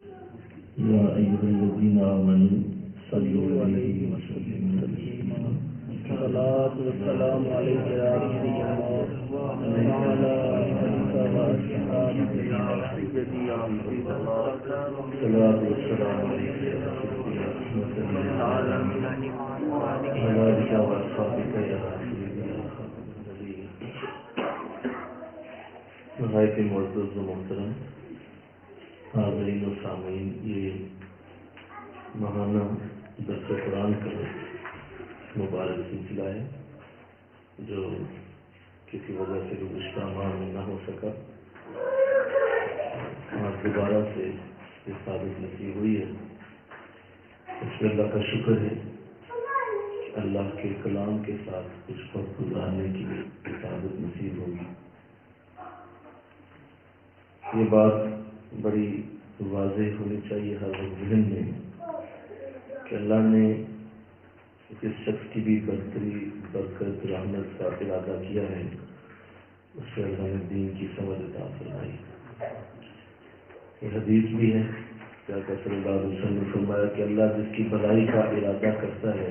يا أيها الذين آمنوا صلوا عليه وسلموا تسليما الصلاة والسلام عليك يا رسول الله وعلى آلك وأصحابك يا سيدي يا حبيب الله. الصلاة والسلام عليك يا رسول الله وعلى آلك وأصحابك يا سيدي يا خاتم النبيين. نہایت معزز و محترم حاضرین و سامعین، یہ ماہانہ درس قرآن کا مبارک سلسلہ ہے جو کسی وجہ سے گزشتہ ماہ میں نہ ہو سکا، آج دوبارہ سے یہ ثابت نصیب ہوئی ہے۔ اس میں اللہ کا شکر ہے کہ اللہ کے کلام کے ساتھ کچھ وقت گزارنے کی ثابت نصیب ہوگی۔ یہ بات بڑی واضح ہونی چاہیے ہر ذہن میں کہ اللہ نے جس شخص کی بھی برتری برکت رحمت کا ارادہ کیا ہے اس سے اللہ نے دین کی سمجھ عطا فرمائی۔ یہ حدیث بھی ہے کہ آقا صلی اللہ علیہ وسلم نے فرمایا کہ اللہ جس کی بھلائی کا ارادہ کرتا ہے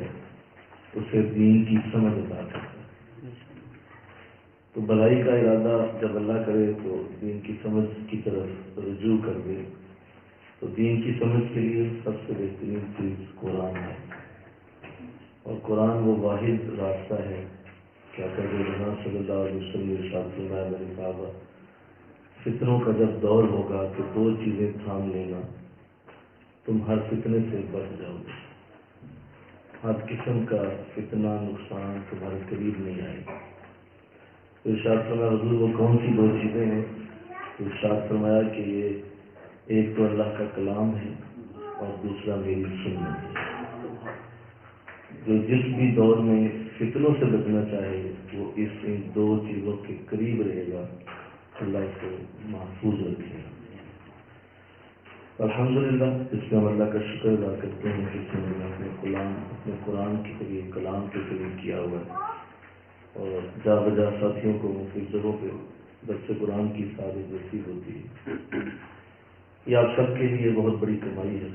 اسے دین کی سمجھ عطا کرتا ہے۔ تو بھلائی کا ارادہ جب اللہ کرے تو دین کی سمجھ کی طرف رجوع کر دے، تو دین کی سمجھ کے لیے سب سے بہترین چیز قرآن ہے، اور قرآن وہ واحد راستہ ہے کہ آقا صلی اللہ علیہ وسلم نے ارشاد فرمایا میرے صحابہ، فتنوں کا جب دور ہوگا تو دو چیزیں تھام لینا، تم ہر فتنے سے بچ جاؤ گے، ہر قسم کا فتنہ نقصان تمہارے قریب نہیں آئے گا۔ تو ارشاد فرمایا حضور وہ کون سی دو چیزیں ہیں؟ تو ارشاد فرمایا کہ یہ ایک تو اللہ کا کلام ہے اور دوسرا میری سنت ہے۔ جو جس بھی دور میں فتنوں سے بچنا چاہے وہ ان دو چیزوں کے قریب رہے گا، اللہ اس کو محفوظ رکھے گا۔ الحمدللہ اس میں ہم اللہ کا شکر ادا کرتے ہیں کہ اس نے اپنے قرآن کے قریب کلام کے قریب کیا ہوا ہے، اور جا بجا ساتھیوں کو مختلف جگہوں پہ درس قرآن کی سعادت نصیب ہوتی ہے۔ یہ آپ سب کے لیے بہت بڑی کمائی ہے،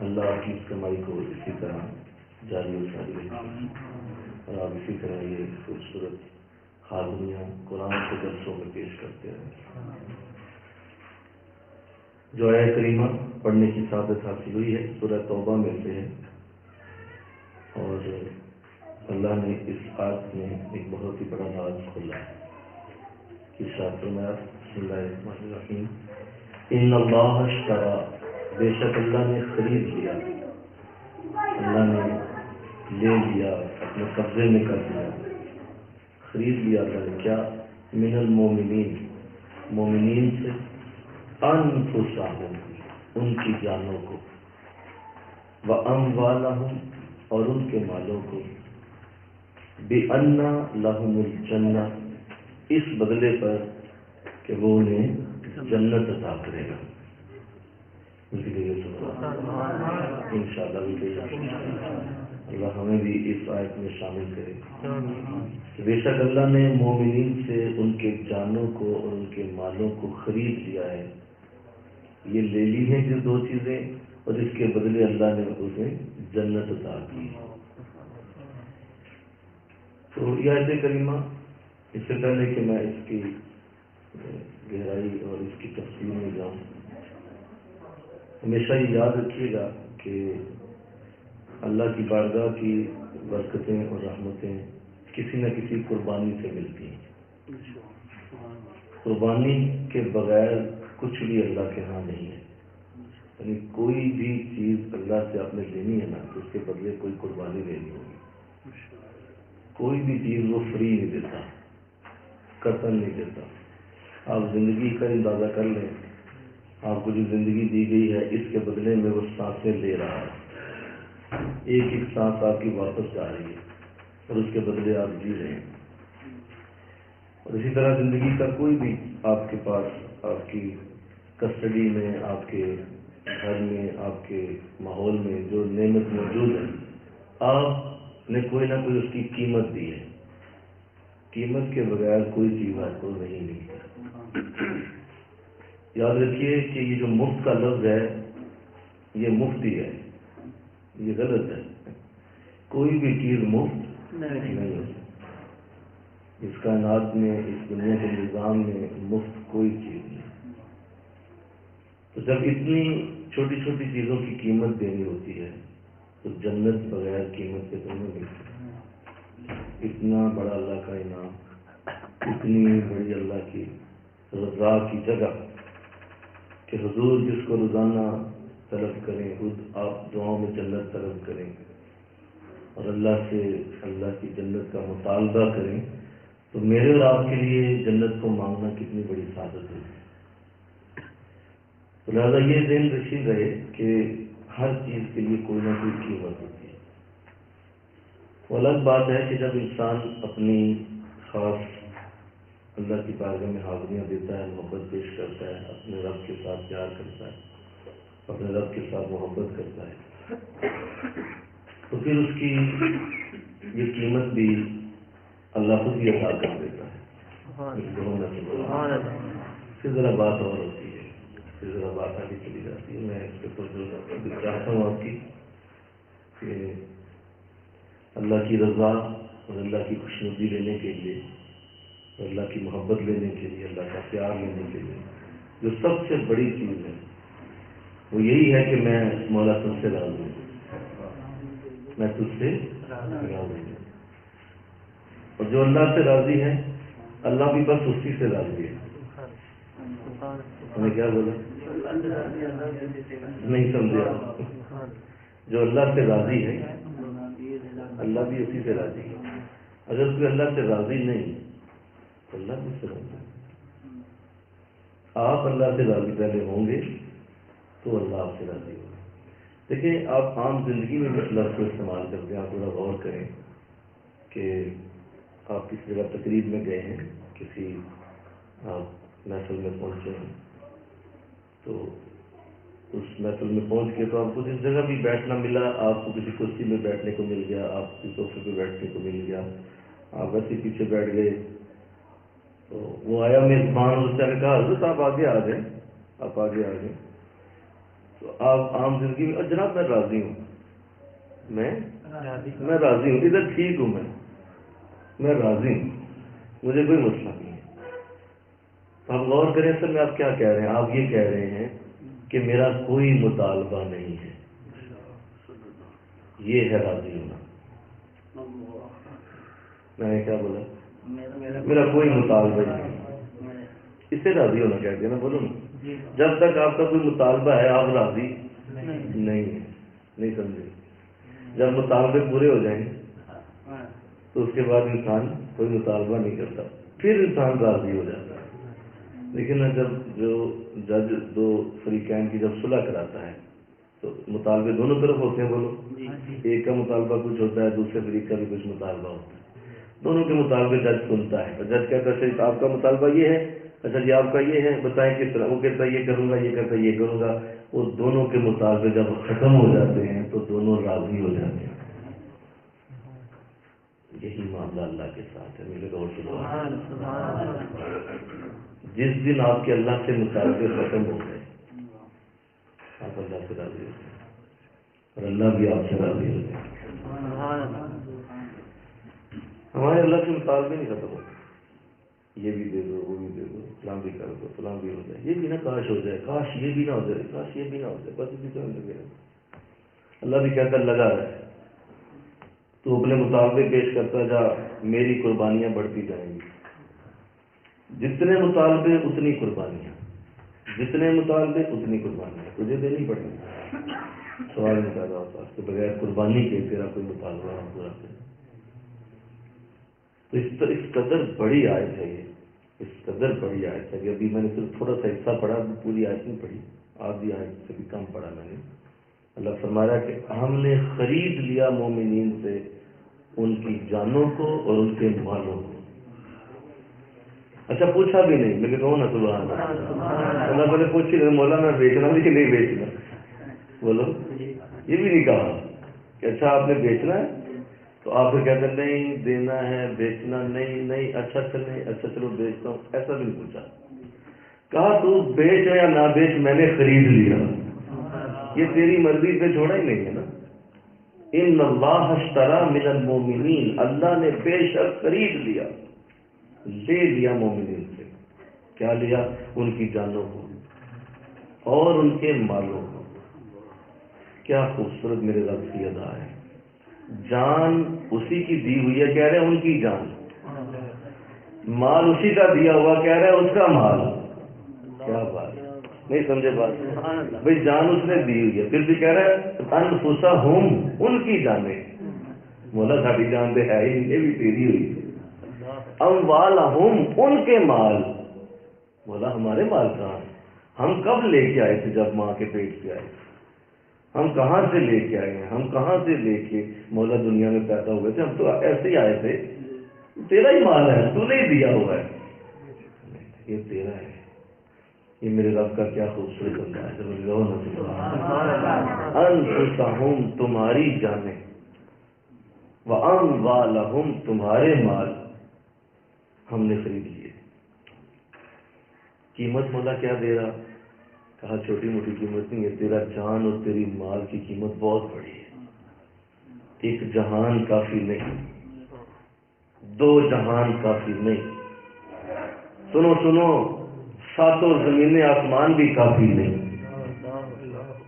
اللہ آپ کی اس کمائی کو اسی طرح جاری و ساری رکھے اور آپ اسی طرح یہ خوبصورت حاضریاں قرآن کے درسوں میں پیش کرتے ہیں۔ جو آیت کریمہ پڑھنے کی سعادت حاصل ہوئی ہے سورہ توبہ میں سے ہے، اور اللہ نے اس آیت میں ایک بہت ہی بڑا راز کھولا ہے۔ ارشاد فرمایا بسم اللہ الرحمن الرحیم ان اللہ اشتری، بے شک اللہ نے خرید لیا، اللہ نے لے لیا، اپنے قبضے میں کر دیا، خرید لیا اللہ نے کیا؟ من المومنین، مومنین سے، انفسہم، ان کی جانوں کو، واموالہم، اور ان کے مالوں کو، بِأَنَّ لَهُمُ الْجَنَّةَ، اس بدلے پر کہ وہ انہیں جنت عطا کرے گا۔ انشاءاللہ اللہ ہمیں بھی اس آیت میں شامل کرے کہ بے شک اللہ نے مومنین سے ان کے جانوں کو اور ان کے مالوں کو خرید لیا ہے، یہ لے لی ہیں جو دو چیزیں، اور اس کے بدلے اللہ نے اسے جنت عطا کی۔ تو یہ آیت کریمہ، اس سے پہلے کہ میں اس کی گہرائی اور اس کی تفصیل میں جاؤں، ہمیشہ یہ یاد رکھیے گا کہ اللہ کی بارگاہ کی برکتیں اور رحمتیں کسی نہ کسی قربانی سے ملتی ہیں۔ قربانی کے بغیر کچھ بھی اللہ کے ہاں نہیں ہے، یعنی کوئی بھی چیز اللہ سے آپ نے لینی ہے نا تو اس کے بدلے کوئی قربانی لینی ہوگی۔ کوئی بھی چیز وہ فری نہیں دیتا، قطعاً نہیں دیتا۔ آپ زندگی کا اندازہ کر لیں، آپ کو جو زندگی دی گئی ہے اس کے بدلے میں وہ سانسیں لے رہا ہے، ایک ایک سانس آپ کی واپس جا رہی ہے اور اس کے بدلے آپ جی رہے ہیں۔ اور اسی طرح زندگی کا کوئی بھی آپ کے پاس، آپ کی کسٹڈی میں، آپ کے گھر میں، آپ کے ماحول میں جو نعمت موجود ہے، آپ نے کوئی نہ کوئی اس کی قیمت دی ہے۔ قیمت کے بغیر کوئی چیز آپ کو نہیں ملتی۔ یاد رکھیے کہ یہ جو مفت کا لفظ ہے یہ مفت ہی ہے، یہ غلط ہے. کوئی بھی چیز مفت نہیں ہوتی. اس کائنات میں، اس دنیا کے نظام میں مفت کوئی چیز نہیں. تو جب اتنی چھوٹی چھوٹی چیزوں کی قیمت دینی ہوتی ہے تو جنت بغیر قیمت کے تو نہیں ملتی. اتنا بڑا اللہ کا انعام، اتنی بڑی اللہ کی رضا کی جگہ کہ حضور جس کو روزانہ طلب کریں، خود آپ دعاؤں میں جنت طلب کریں اور اللہ سے اللہ کی جنت کا مطالبہ کریں، تو میرے اور آپ کے لیے جنت کو مانگنا کتنی بڑی سعادت ہے. تو لہٰذا یہ ذہن نشین رہے کہ ہر چیز کے لیے کوئی نہ کوئی قیمت ہوتی ہے. وہ الگ بات ہے کہ جب انسان اپنی خاص اللہ کی بارگاہ میں حاضریاں دیتا ہے، محبت پیش کرتا ہے، اپنے رب کے ساتھ پیار کرتا ہے، اپنے رب کے ساتھ محبت کرتا ہے، تو پھر اس کی یہ قیمت بھی اللہ خود ہی عطا کر دیتا ہے. پھر ذرا بات اور ہوتی ہے، پھر ذرا بات آگے چلی جاتی ہے. میں اس پہ توجہ چاہتا ہوں آپ کی کہ اللہ کی رضا اور اللہ کی خوشنودی لینے کے لیے، اللہ کی محبت لینے کے لیے، اللہ کا پیار لینے کے لیے جو سب سے بڑی چیز ہے وہ یہی ہے کہ میں مولا تم سے راضی ہوں، میں تجھ سے راضی ہوں. اور جو اللہ سے راضی ہے اللہ بھی بس اسی سے راضی ہے. میں نے کیا بولا؟ نہیں سمجھے آپ؟ جو اللہ سے راضی ہے اللہ بھی اسی سے راضی ہے. اگر کوئی اللہ سے راضی نہیں تو اللہ بھی سے راضی ہے. آپ اللہ سے راضی پہلے ہوں گے تو اللہ آپ سے راضی ہوگا. دیکھیں آپ عام زندگی میں اس لفظ کو استعمال کرتے ہیں. آپ تھوڑا غور کریں کہ آپ کسی جگہ تقریب میں گئے ہیں، کسی آپ محفل میں پہنچے ہیں، تو اس محفل میں پہنچ کے تو آپ کو جس جگہ بھی بیٹھنا ملا، آپ کو کسی کرسی میں بیٹھنے کو مل گیا، آپ کو صوفے پہ بیٹھنے کو مل گیا، آپ ویسے پیچھے بیٹھ گئے. تو وہ آیا میزبان، اس نے کہا حضرت آپ آگے آ گئے، آپ آگے آ گئے. تو آپ عام زندگی میں جناب میں راضی ہوں، میں راضی ہوں، ادھر ٹھیک ہوں، میں راضی ہوں، مجھے کوئی مسئلہ نہیں ہے. آپ غور کریں سر میں آپ کیا کہہ رہے ہیں؟ آپ یہ کہہ رہے ہیں کہ میرا کوئی مطالبہ نہیں ہے، یہ ہے راضی ہونا. میں نے کیا بولا؟ میرا کوئی مطالبہ نہیں، اس سے راضی ہونا کہتے ہیں نا، بولو نا. جب تک آپ کا کوئی مطالبہ ہے آپ راضی نہیں ہیں. نہیں سمجھے؟ جب مطالبے پورے ہو جائیں تو اس کے بعد انسان کوئی مطالبہ نہیں کرتا، پھر انسان راضی ہو جاتا ہے. لیکن جب جو جج دو فریقین کی جب صلح کراتا ہے تو مطالبے دونوں طرف ہوتے ہیں، بولو. ایک کا مطالبہ کچھ ہوتا ہے، دوسرے فریق کا بھی کچھ مطالبہ ہوتا ہے. دونوں کے مطالبے جج سنتا ہے، اور جج کہتا ہے اچھا آپ کا مطالبہ یہ ہے، اچھا جی آپ کا یہ ہے، بتائیں کس طرح. وہ کہتا ہے یہ کروں گا، یہ کہتا ہے یہ کروں گا. وہ دونوں کے مطالبے جب ختم ہو جاتے ہیں تو دونوں راضی ہو جاتے ہیں. یہی معاملہ اللہ کے ساتھ ہے. میرے غور سے جس دن آپ کے اللہ سے مطالبے ختم ہو گئے آپ اللہ سے راضی ہوتے ہیں اور اللہ بھی آپ سے راضی ہوتے ہیں. ہمارے اللہ سے مطالبے نہیں ختم ہوتے. یہ بھی دے دو، وہ بھی دے دو، فلاں بھی کر دو، فلاں بھی ہو جائے، یہ بھی نہ کاش ہو جائے، کاش یہ بھی نہ ہو جائے، کاش یہ بھی نہ ہو جائے، بس اسی طرح لگے. اللہ بھی کہتا لگا رہے، تو اپنے مطالبے پیش کرتا جا، میری قربانیاں بڑھتی جائیں گی. جتنے مطالبے اتنی قربانیاں، جتنے مطالبے اتنی قربانیاں تجھے دینی پڑیں گی. سوال نہیں پیدا ہوتا اس کے بغیر قربانی کے تیرا کوئی مطالبہ نہ پورا کرے. تو اس قدر بڑی آیت ہے یہ، اس قدر بڑی آیت ہے کہ ابھی میں نے صرف تھوڑا سا حصہ پڑھا، پوری آیت نہیں پڑھی، آدھی آیت سے بھی کم پڑھا میں نے. اللہ فرمایا کہ ہم نے خرید لیا مومنین سے ان کی جانوں کو اور ان کے مالوں کو. اچھا پوچھا بھی نہیں، میں کہوں نا سبحان اللہ. اللہ پہلے پوچھی نہیں مولا میں بیچنا بھی کہ نہیں بیچنا، بولو. یہ بھی نہیں کہا کہ اچھا آپ نے بیچنا ہے، تو آپ پھر کہتے ہیں نہیں دینا ہے، بیچنا نہیں، نہیں اچھا نہیں، اچھا چلو بیچتا ہوں، ایسا بھی نہیں پوچھا. کہا تو بیچ یا نہ بیچ، میں نے خرید لیا، یہ تیری مرضی پہ چھوڑا ہی نہیں ہے نا. ان اللہ اشتری من المؤمنین، اللہ نے بے شک خرید لیا، لے لیا مومنین سے. کیا لیا؟ ان کی جانوں کو اور ان کے مالوں کو. کیا خوبصورت میرے رب کی ادا ہے. جان اسی کی دی ہوئی ہے، کہہ رہے ہیں ان کی جان. مال اسی کا دیا ہوا، کہہ رہے ہیں اس کا مال. کیا بات، نہیں سمجھے بات؟ بھائی جان اس نے دی ہوئی ہے، پھر بھی کہہ رہے ہیں انفسہم، ان کی جانیں. مولا ساری جان دے ہے ہی نہیں، یہ بھی تیری ہوئی ہے. اموالہم، ان کے مال. مولا ہمارے مال کہاں ہیں؟ ہم کب لے کے آئے تھے جب ماں کے پیٹ سے آئے؟ ہم کہاں سے لے کے آئے ہیں؟ ہم کہاں سے لے کے مولا دنیا میں پیدا ہوئے تھے؟ ہم تو ایسے ہی آئے تھے. تیرا ہی مال ہے، تو نے ہی دیا ہوا ہے، یہ تیرا ہے. یہ میرے رب کا کیا خوبصورت انداز ہے. انفسہم، تمہاری جانیں، واموالہم، تمہارے مال ہم نے خرید لیے. قیمت مولا کیا دے رہا؟ کہا چھوٹی موٹی قیمت نہیں ہے، تیرا جان اور تیری مال کی قیمت بہت بڑی ہے. ایک جہان کافی نہیں، دو جہان کافی نہیں. سنو سنو، ساتوں زمینیں آسمان بھی کافی نہیں.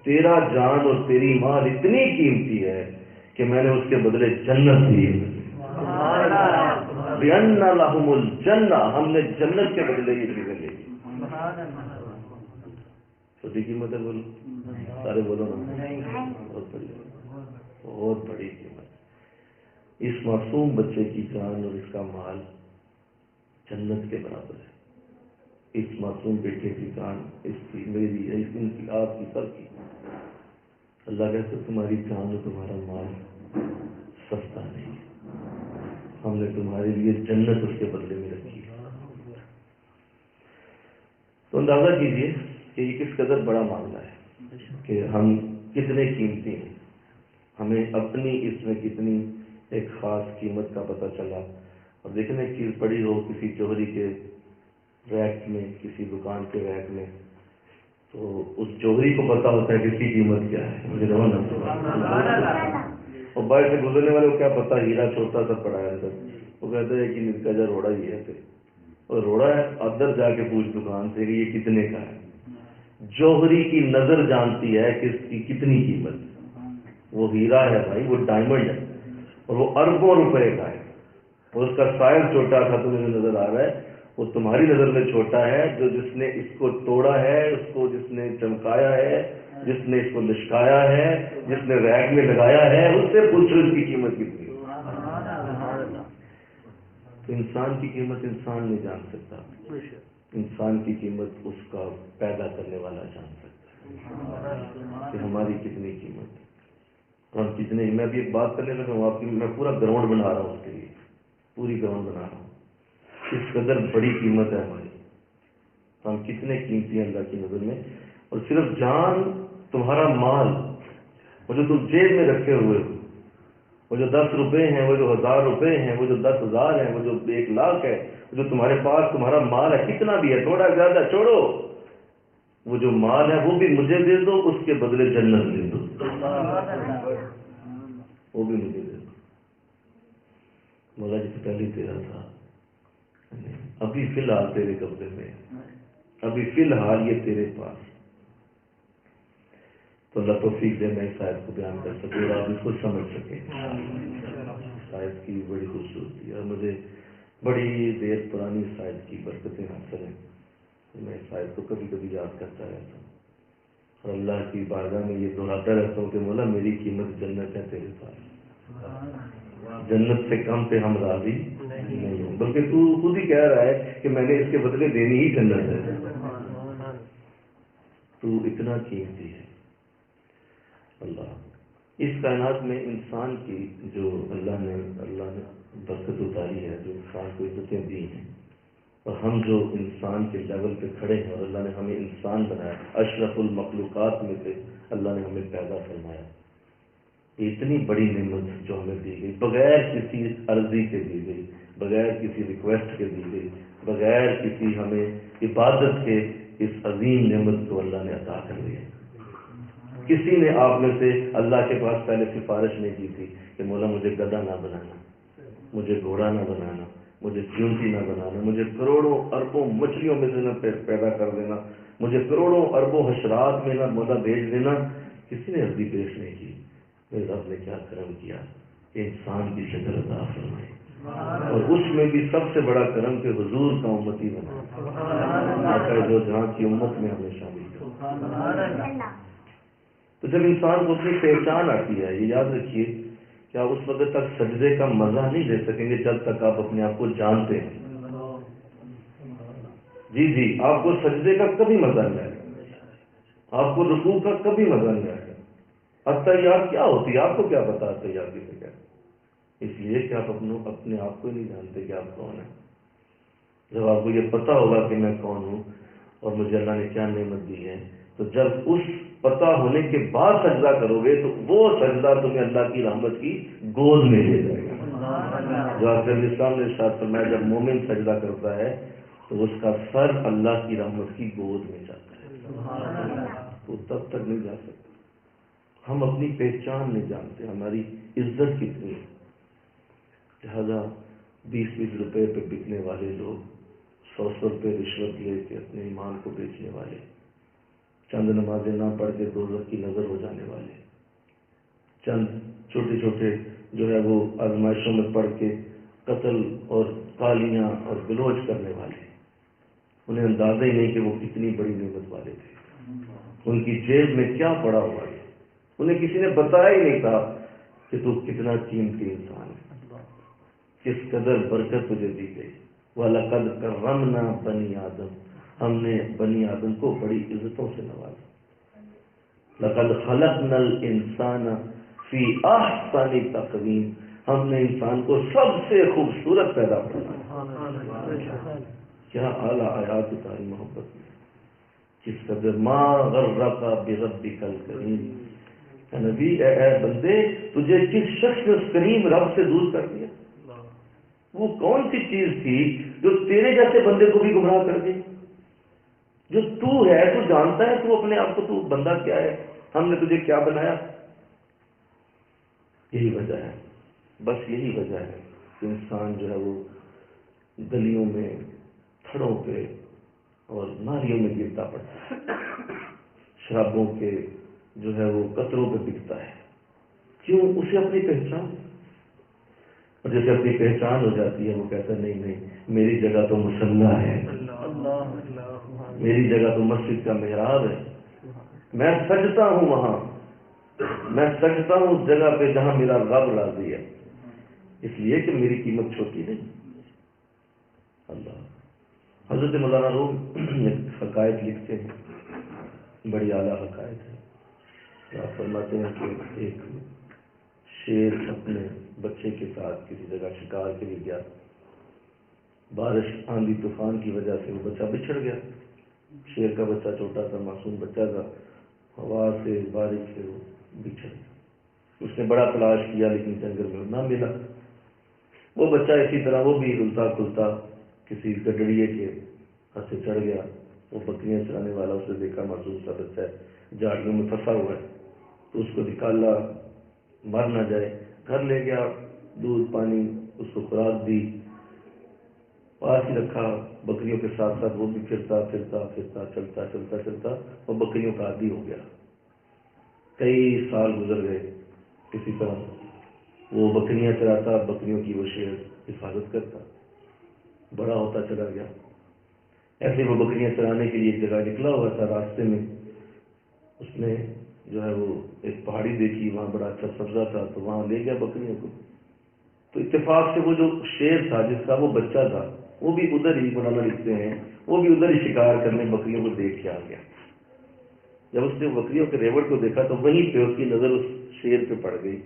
تیرا جان اور تیری مال اتنی قیمتی ہے کہ میں نے اس کے بدلے جنت دی. بِأَنَّ لَهُمُ الْجَنَّةَ، ہم نے جنت کے بدلے یہ چیزیں لے لی. چھوٹی قیمت ہے، بولو سارے بولو نا، بہت بڑی، بہت بڑی قیمت. اس معصوم بچے کی جان اور اس کا مال جنت کے برابر ہے. اس معصوم بیٹے کی جان، اس کی، میری، ان کی، آپ کی، سب کی. اللہ کہتے تمہاری جان اور تمہارا مال سستا نہیں ہے، ہم نے تمہارے لیے جنت اس کے بدلے میں رکھی. تو اندازہ کیجئے کہ یہ کس قدر بڑا معاملہ ہے کہ ہم کتنے قیمتی ہیں. ہمیں اپنی اس میں کتنی ایک خاص قیمت کا پتہ چلا. اور دیکھنے ایک چیز پڑی ہو کسی جوہری کے ریک میں، کسی دکان کے ریک میں، تو اس جوہری کو پتا ہوتا ہے کہ اس کی قیمت کیا ہے. مجھے اور باہر سے گزرنے والے کو کیا پتا ہیرا چھوٹا سا پڑا ہے اندر. وہ کہتے ہیں کہ اس کا جو روڑا ہی ہے، اور روڑا ہے، اندر جا کے پوچھ دکان سے کہ یہ کتنے کا ہے. جوہری کی نظر جانتی ہے کہ اس کی کتنی قیمت. وہ ہیرا ہے بھائی، وہ ڈائمنڈ ہے، اور وہ اربوں روپے کا ہے. اور اس کا سائز چھوٹا تھا، تمہیں نظر آ رہا ہے، وہ تمہاری نظر میں چھوٹا ہے. جو جس نے اس کو توڑا ہے، اس کو جس نے چمکایا ہے، جس نے اس کو لشکایا ہے، جس نے ریک میں لگایا ہے، اس سے پوچھو اس کی قیمت کتنی. تو انسان کی قیمت انسان نہیں جان سکتا، انسان کی قیمت اس کا پیدا کرنے والا جان سکتا ہے کہ ہماری کتنی قیمت ہے. ہم کتنے، میں بھی ایک بات کرنے لگا ہوں آپ کی، میں پورا گراؤنڈ بنا رہا ہوں اس کے لیے، پوری گراؤنڈ بنا رہا ہوں. اس قدر بڑی قیمت ہے ہماری، ہم کتنے قیمتی ہیں اللہ کی نظر میں. اور صرف جان، تمہارا مال، وہ جو تم جیب میں رکھے ہوئے ہو، وہ جو 10 روپے ہیں، وہ جو 1000 روپے ہیں، وہ جو 10,000 ہیں، وہ جو 1 لاکھ ہے، وہ جو تمہارے پاس تمہارا مال ہے، کتنا بھی ہے، تھوڑا زیادہ چھوڑو، وہ جو مال ہے وہ بھی مجھے دے دو، اس کے بدلے جنت دے دو. وہ بھی مجھے دے دو. مولا جی سے پہلے تیرا تھا، ابھی فی الحال تیرے قبضے میں، ابھی فی الحال یہ تیرے پاس. تو اللہ توفیق دے میں اس آیت کو بیان کر سکوں اور آپ اس کو سمجھ سکیں. اس آیت کی بڑی خوبصورتی ہے، اور مجھے بڑی دیر پرانی اس آیت کی برکتیں حاصل ہیں. میں اس آیت کو کبھی کبھی یاد کرتا رہتا ہوں اور اللہ کی بارگاہ میں یہ دہراتا رہتا ہوں کہ مولا میری قیمت جنت ہے تیرے پاس. جنت سے کم پہ ہم راضی نہیں ہوں، بلکہ تو خود ہی کہہ رہا ہے کہ میں نے اس کے بدلے دینی ہی جنت ہے. تو اتنا قیمتی ہے. اللہ اس کائنات میں انسان کی جو اللہ نے برکت اتاری ہے، جو انسان کو عزتیں دی ہیں، اور ہم جو انسان کے لیول پہ کھڑے ہیں، اور اللہ نے ہمیں انسان بنایا، اشرف المخلوقات میں سے اللہ نے ہمیں پیدا فرمایا. اتنی بڑی نعمت جو ہمیں دی گئی، بغیر کسی عرضی کے دی گئی، بغیر کسی ریکویسٹ کے دی گئی، بغیر کسی ہمیں عبادت کے اس عظیم نعمت کو اللہ نے عطا کر دیا۔ کسی نے آپ میں سے اللہ کے پاس پہلے سفارش نہیں کی تھی کہ مولا مجھے گدھا نہ بنانا، مجھے گھوڑا نہ بنانا، مجھے چیونٹی نہ بنانا، مجھے کروڑوں اربوں مچھلیوں میں سے نہ پیدا کر دینا، مجھے کروڑوں اربوں حشرات میں نہ مولا بھیج دینا۔ کسی نے عرضی پیش نہیں کی۔ میرے رب نے کیا کرم کیا کہ انسان کی شکل عطا فرمائی، اور اس میں بھی سب سے بڑا کرم کہ حضور کا امتی بنا، جو جہاں کی امت میں ہمیں شامل کیا۔ تو جب انسان کو اپنی پہچان آتی ہے، یہ یاد رکھیے کہ آپ اس وقت تک سجدے کا مزہ نہیں لے سکیں گے جب تک آپ اپنے آپ کو جانتے ہیں۔ جی آپ کو سجدے کا کبھی مزہ نہیں آئے گا، آپ کو رکوع کا کبھی مزہ نہیں آئے گا۔ التحیات کیا ہوتی ہے آپ کو کیا پتا التحیات کسے کہتے ہیں؟ اس لیے کہ آپ اپنے آپ کو ہی نہیں جانتے کہ آپ کون ہیں۔ جب آپ کو یہ پتا ہوگا کہ میں کون ہوں اور مجھے اللہ نے کیا نعمت دی ہے، تو جب اس پتا ہونے کے بعد سجدہ کرو گے تو وہ سجدہ تمہیں اللہ کی رحمت کی گود میں لے جائے گا۔ جو آپ اسلام نے ارشاد فرمایا جب مومن سجدہ کرتا ہے تو اس کا سر اللہ کی رحمت کی گود میں جاتا ہے، تو تب تک نہیں جا سکتا۔ ہم اپنی پہچان نہیں جانتے، ہماری عزت کتنی ہے۔ لہذا 20 روپے پہ بکنے والے لوگ، 100 روپے رشوت لے کے اپنے ایمان کو بیچنے والے، چند نمازیں نہ پڑھ کے دوزخ کی نظر ہو جانے والے، چند چھوٹے چھوٹے جو ہے وہ آزمائشوں میں پڑھ کے قتل اور گالیاں اور گلوچ کرنے والے، انہیں اندازہ ہی نہیں کہ وہ کتنی بڑی نعمت والے تھے، ان کی جیب میں کیا پڑا ہوا ہے، انہیں کسی نے بتایا ہی نہیں تھا کہ تو کتنا قیمتی انسان ہے، کس قدر برکت تجھے دی گئی۔ وَلَقَدْ كَرَّمْنَا بَنِي آدم، ہم نے بنی آدم کو بڑی عزتوں سے نوازا۔ لَقَدْ خَلَقْنَا الْإِنسَانَ فِي أَحْسَنِ تَقْوِيمٍ، ہم نے انسان کو سب سے خوبصورت پیدا فرمایا۔ کیا اعلیٰ آیات اتاری محبت میں، کس قدر ما غرک بربک الکریم۔ اے نبی، اے بندے، تجھے کس شخص نے اس کریم رب سے دور کر دیا؟ وہ کون سی چیز تھی جو تیرے جیسے بندے کو بھی گمراہ کر دی؟ جو تو ہے، تو جانتا ہے تو اپنے آپ کو تو بندہ کیا ہے، ہم نے تجھے کیا بنایا؟ یہی وجہ ہے، بس یہی وجہ ہے کہ انسان جو ہے وہ گلیوں میں، تھڑوں پہ اور نالیوں میں گرتا پڑتا ہے، شرابوں کے جو ہے وہ قطروں پہ بکتا ہے۔ کیوں؟ اسے اپنی پہچان، اور جیسے اپنی پہچان ہو جاتی ہے وہ کہتا ہے نہیں نہیں، میری جگہ تو مصلی ہے، میری جگہ تو مسجد کا محراب ہے، میں سجدتا ہوں وہاں، میں سجدتا ہوں اس جگہ پہ جہاں میرا رب راضی ہے، اس لیے کہ میری قیمت چھوٹی نہیں۔ اللہ حضرت مولانا روم ایک حقائق لکھتے ہیں، بڑی اعلیٰ حقائق ہے۔ آپ فرماتے ہیں کہ ایک شیر اپنے بچے کے ساتھ کسی جگہ شکار کے لیے گیا، بارش آندھی طوفان کی وجہ سے وہ بچہ بچھڑ گیا، شیر کا بچہ چھوٹا تھا، معصوم بچہ تھا، ہوا سے بارش سے وہ بچھڑ گیا۔ اس نے بڑا تلاش کیا لیکن جنگل میں نہ ملا۔ وہ بچہ اسی طرح وہ بھی رلتا کھلتا کسی گڈڑیے کے ہاتھ سے چڑھ گیا۔ وہ بکریاں چرانے والا اسے دیکھا معصوم سا بچہ ہے، جھاڑیوں میں پھنسا ہوا ہے، تو اس کو نکالا مر نہ جائے، گھر لے گیا، دودھ پانی اس کو خوراک دی، پاس ہی رکھا، بکریوں کے ساتھ ساتھ وہ بھی پھرتا پھرتا پھرتا چلتا چلتا چلتا وہ بکریوں کا عادی ہو گیا۔ کئی سال گزر گئے، کسی طرح وہ بکریاں چراتا، بکریوں کی وہ شیر حفاظت کرتا، بڑا ہوتا چلا گیا۔ ایسے وہ بکریاں چرانے کے لیے ایک جگہ نکلا ہوا تھا، راستے میں اس نے جو ہے وہ ایک پہاڑی دیکھی، وہاں بڑا اچھا سبزہ تھا تو وہاں لے گیا بکریوں کو۔ تو اتفاق سے وہ جو شیر تھا جس کا وہ بچہ تھا وہ بھی ادھر ہی، مولانا لکھتے ہیں، وہ بھی ادھر ہی شکار کرنے بکریوں کو دیکھ کے آ گیا۔ جب اس نے بکریوں کے ریوڑ کو دیکھا تو وہیں پہ اس کی نظر اس شیر پہ پڑ گئی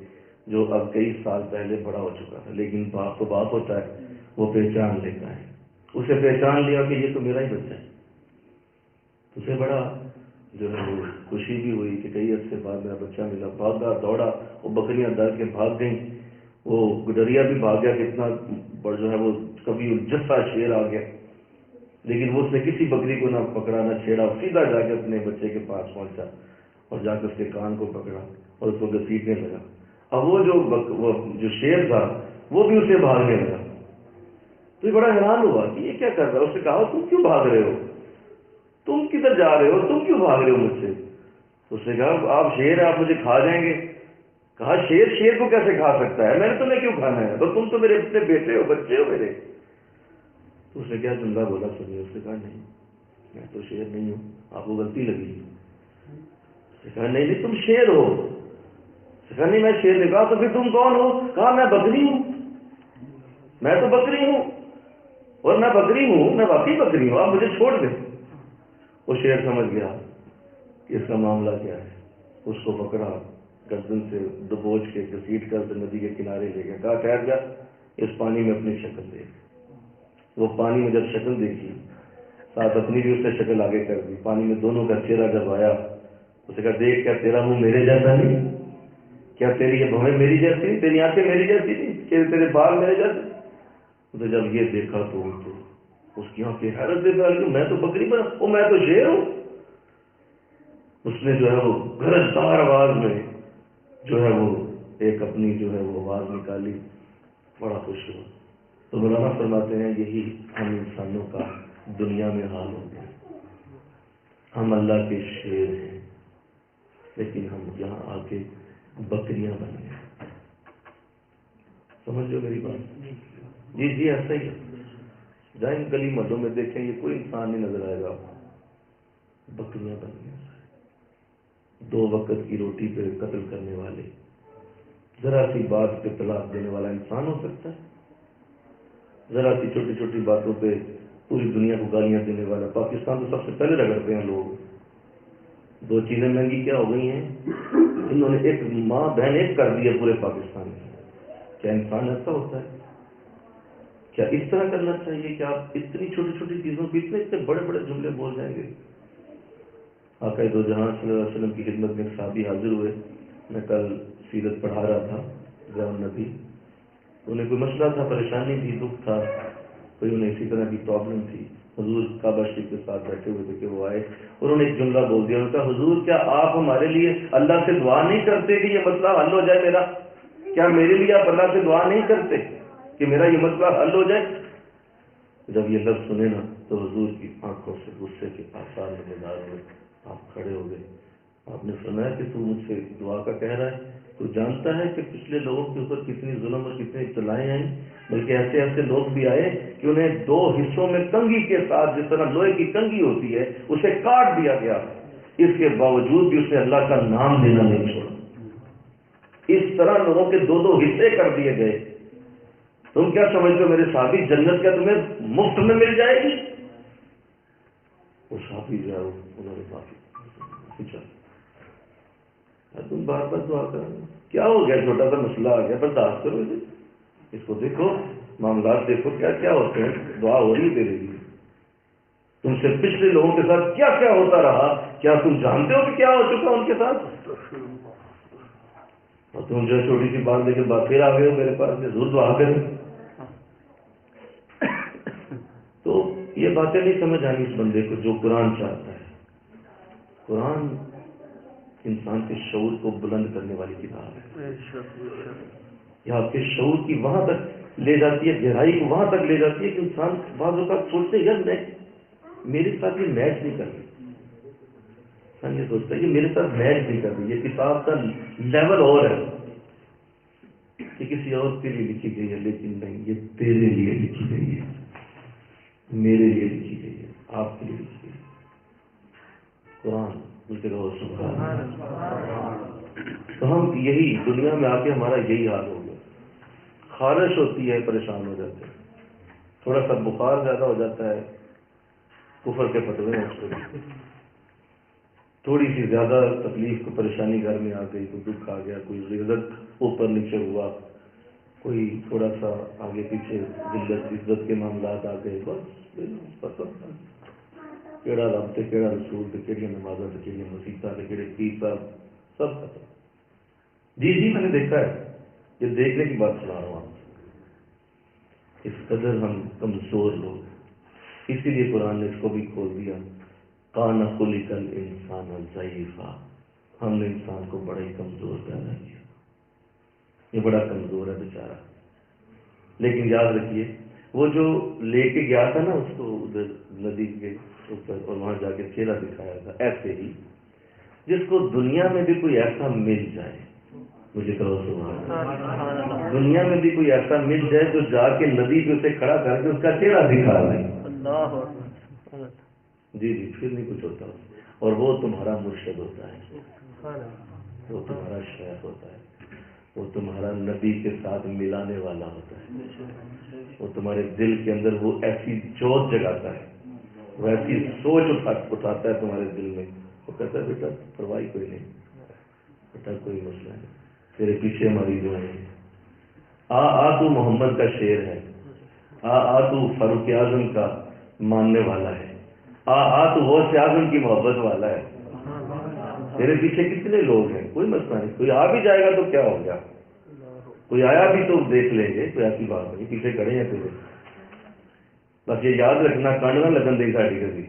جو اب کئی سال پہلے بڑا ہو چکا تھا، لیکن باپ تو باپ ہوتا ہے، وہ پہچان لیتا ہے۔ اسے پہچان لیا کہ یہ تو میرا ہی بچہ ہے۔ اسے بڑا جو ہے وہ خوشی بھی ہوئی کہ کئی عرصے بعد میرا بچہ ملا، بھاگا دوڑا، وہ بکریاں ڈر کے بھاگ گئیں، وہ گڈریا بھی بھاگ گیا، کتنا بڑا جو ہے وہ کبھی جسا شیر آ گیا، لیکن وہ اس نے کسی بکری کو نہ پکڑا نہ چھیڑا، سیدھا جا کے اپنے بچے کے پاس پہنچا اور جا کے اس کے کان کو پکڑا اور اس کو گھسیٹنے لگا۔ اب وہ جو شیر تھا وہ بھی اسے بھاگنے لگا، تو یہ بڑا حیران ہوا کہ یہ کیا کر رہا ہے۔ اس نے کہا تم کیوں بھاگ رہے ہو، تم کدھر جا رہے ہو، تم کیوں بھاگ رہے ہو مجھ سے؟ اس نے کہا آپ شیر ہیں، آپ مجھے کھا جائیں گے۔ کہا شیر کو کیسے کھا سکتا ہے، میں نے تمہیں کیوں کھانا ہے، بس تم تو میرے اپنے بیٹے ہو، بچے ہو میرے۔ تو اس نے کیا جملہ بولا سنیے۔ اس نے کہا نہیں میں تو شیر نہیں ہوں، آپ کو غلطی لگی۔ اس نے کہا نہیں تم شیر ہو۔ اس نے کہا نہیں میں شیر نہیں۔ کہا تو پھر تم کون ہو؟ کہا میں بکری ہوں، میں تو بکری ہوں، اور میں بکری ہوں، میں واقعی بکری ہوں، آپ مجھے چھوڑ دیں۔ وہ شیر سمجھ گیا کہ اس کا معاملہ کیا ہے، اس کو پکڑا، گردن سے دبوچ کے گھسیٹ کر ندی کے کنارے لے گیا۔ کہا ٹھہر جا، اس پانی میں اپنی شکل دیکھ۔ وہ پانی میں جب شکل دیکھی، ساتھ اپنی بھی اس نے شکل آگے کر دی، پانی میں دونوں کا چہرہ جب آیا، اسے کہا دیکھ کیا تیرا منہ میرے جیسا نہیں، کیا تیری یہ بھویں میری جیسی نہیں، تیری آنکھیں میری جیسی نہیں، کہ تیرے بال میرے جیسے۔ تو جب یہ دیکھا تو اس کی آنکھیں حیرت سے پھیل گئی، میں تو بکری بنا، وہ میں تو شیر ہوں۔ اس نے جو ہے وہ گرجدار آواز میں جو ہے وہ ایک اپنی جو ہے وہ آواز نکالی، بڑا خوش ہوا۔ تو مولانا فرماتے ہیں یہی ہم انسانوں کا دنیا میں حال ہو گیا، ہم اللہ کے شیر ہیں لیکن ہم یہاں آ کے بکریاں بن گئے۔ سمجھو میری بات؟ جی ایسا ہی ہے۔ جائیں گلی محلوں میں دیکھیں یہ کوئی انسان نہیں نظر آئے گا، بکریاں بن گئے، 2 وقت کی روٹی پہ قتل کرنے والے، ذرا سی بات پہ طلاق دینے والا انسان ہو سکتا ہے؟ ذرا سی چھوٹی چھوٹی باتوں پہ پوری دنیا کو گالیاں دینے والا۔ پاکستان تو سب سے پہلے رگڑتے ہیں لوگ۔ 2 چیزیں مہنگی کیا ہو گئی ہیں، انہوں نے ایک ماں بہن ایک کر دی ہے پورے پاکستان میں۔ کیا انسان ایسا ہوتا ہے؟ کیا اس طرح کرنا چاہیے کہ آپ اتنی چھوٹی چھوٹی چیزوں پہ اتنے بڑے بڑے جملے بول جائیں گے؟ آقا دو جہاں صلی اللہ علیہ وسلم کی خدمت میں ایک صحابی حاضر ہوئے، میں کل سیرت پڑھا رہا تھا گرام ندی، انہیں کوئی مسئلہ تھا، پریشانی تھی، دکھ تھا، کوئی انہیں اسی طرح کی پرابلم تھی۔ حضور کعبہ شریف کے ساتھ بیٹھے ہوئے تھے کہ وہ آئے اور انہوں نے ایک جملہ بول دیا، انہوں نے کہا حضور کیا آپ ہمارے لیے اللہ سے دعا نہیں کرتے کہ یہ مسئلہ حل ہو جائے میرا؟ کیا میرے لیے آپ اللہ سے دعا نہیں کرتے کہ میرا یہ مسئلہ حل ہو جائے؟ جب یہ لفظ سنے نا تو حضور کی آنکھوں سے غصے کے آثار نظر ہوئے، آپ کھڑے ہو گئے۔ آپ نے سنا ہے کہ تو مجھ سے دعا کا کہہ رہا ہے؟ تو جانتا ہے کہ پچھلے لوگوں کے اوپر کتنی ظلم اور کتنے ابتلائیں آئیں، بلکہ ایسے ایسے لوگ بھی آئے کہ انہیں 2 حصوں میں کنگھی کے ساتھ، جس طرح لوہے کی کنگھی ہوتی ہے، اسے کاٹ دیا گیا، اس کے باوجود بھی اس نے اللہ کا نام لینا نہیں چھوڑا۔ اس طرح لوگوں کے 2 حصے کر دیے گئے۔ تم کیا سمجھتے ہو میرے صحابی جنت کیا تمہیں مفت میں مل جائے گی؟ وہ صحابی جو ہے انہوں نے معافی پوچھا، تم بار بار دعا کرو، کیا ہو گیا؟ چھوٹا سا مسئلہ آ گیا، برداشت کرو اسے، اس کو دیکھو، معاملات دیکھو کیا کیا ہوتے ہیں، دعا ہو رہی دے رہی ہے۔ تم سے پچھلے لوگوں کے ساتھ کیا کیا ہوتا رہا، کیا تم جانتے ہو کہ کیا ہو چکا ان کے ساتھ؟ اور تم جو ہے چھوٹی سی بات لے کے پھر آ گئے ہو میرے پاس، ضرور دعا کریں۔ تو یہ باتیں نہیں سمجھ آئی اس بندے کو جو قرآن چاہتا ہے۔ قرآن انسان کے شعور کو بلند کرنے والی کتاب ہے، یہ آپ کے شعور کی وہاں تک لے جاتی ہے، گہرائی کو وہاں تک لے جاتی ہے کہ انسان بعض اوقات سوچتے ہیں یار میں میرے ساتھ یہ میچ نہیں کر رہی، انسان یہ سوچتا ہے یہ میرے ساتھ میچ نہیں کر رہی، یہ کتاب کا لیول اور ہے، یہ کسی اور کے لیے لکھی گئی ہے، لیکن نہیں، یہ تیرے لیے لکھی گئی ہے، میرے لیے لکھی گئی ہے، آپ کے لیے لکھی گئی ہے قرآن۔ تو ہم یہی دنیا میں آ کے ہمارا یہی حال ہو گیا، خارش ہوتی ہے پریشان ہو جاتے ہیں، تھوڑا سا بخار زیادہ ہو جاتا ہے کفر کے فتوے میں اٹھتے ہیں، تھوڑی سی زیادہ تکلیف کو پریشانی گھر میں آ گئی، کوئی دکھ آ گیا، کوئی عزت اوپر نیچے ہوا، کوئی تھوڑا سا آگے پیچھے ذلت عزت کے معاملات آ گئے، بس پتہ کیڑا رب تے کیڑا رسول تے کیڑی نمازاں تے کیڑی مسیتاں تے کیڑے پیر صاحب سب ختم۔ جی میں نے دیکھا ہے، یہ دیکھنے کی بات سنا رہا ہوں آپ، اس قدر ہم کمزور لوگ، اسی لیے قرآن نے اس کو بھی کھول دیا، کان خلق الانسان ضعیفا، ہم نے انسان کو بڑا ہی کمزور پیدا کیا، یہ بڑا کمزور ہے بیچارہ۔ لیکن یاد رکھیے وہ جو لے کے گیا تھا نا اس کو ادھر ندی کے اوپر اور وہاں جا کے چہرہ دکھایا تھا، ایسے ہی جس کو دنیا میں بھی کوئی ایسا مل جائے، مجھے کہو سبحان اللہ، دنیا میں بھی کوئی ایسا مل جائے جو جا کے ندی پہ اسے کھڑا کر کے اس کا چہرہ دکھا دے، جی پھر نہیں کچھ ہوتا، اور وہ تمہارا مرشد ہوتا ہے، وہ تمہارا شیخ ہوتا ہے، وہ تمہارا نبی کے ساتھ ملانے والا ہوتا ہے، وہ تمہارے دل کے اندر وہ ایسی جوت جگاتا ہے، وہ ایسی سوچ اٹھاتا ہے تمہارے دل میں، وہ کہتا ہے بیٹا پرواہ کوئی نہیں، بیٹا کوئی مسئلہ نہیں، تیرے پیچھے ہماری جو ہے، آ تو محمد کا شعر ہے، آ تو فاروق اعظم کا ماننے والا ہے، آ تو غوث اعظم کی محبت والا ہے، تیرے پیچھے کتنے لوگ ہیں، کوئی مسئلہ نہیں، کوئی آ بھی جائے گا تو کیا ہو گیا، کوئی آیا بھی تو دیکھ لیں گے، کوئی ایسی بات نہیں، پیچھے کھڑے ہیں تیرے، بس یہ یاد رکھنا کنڈ نہ لگن دے ساڑی کبھی،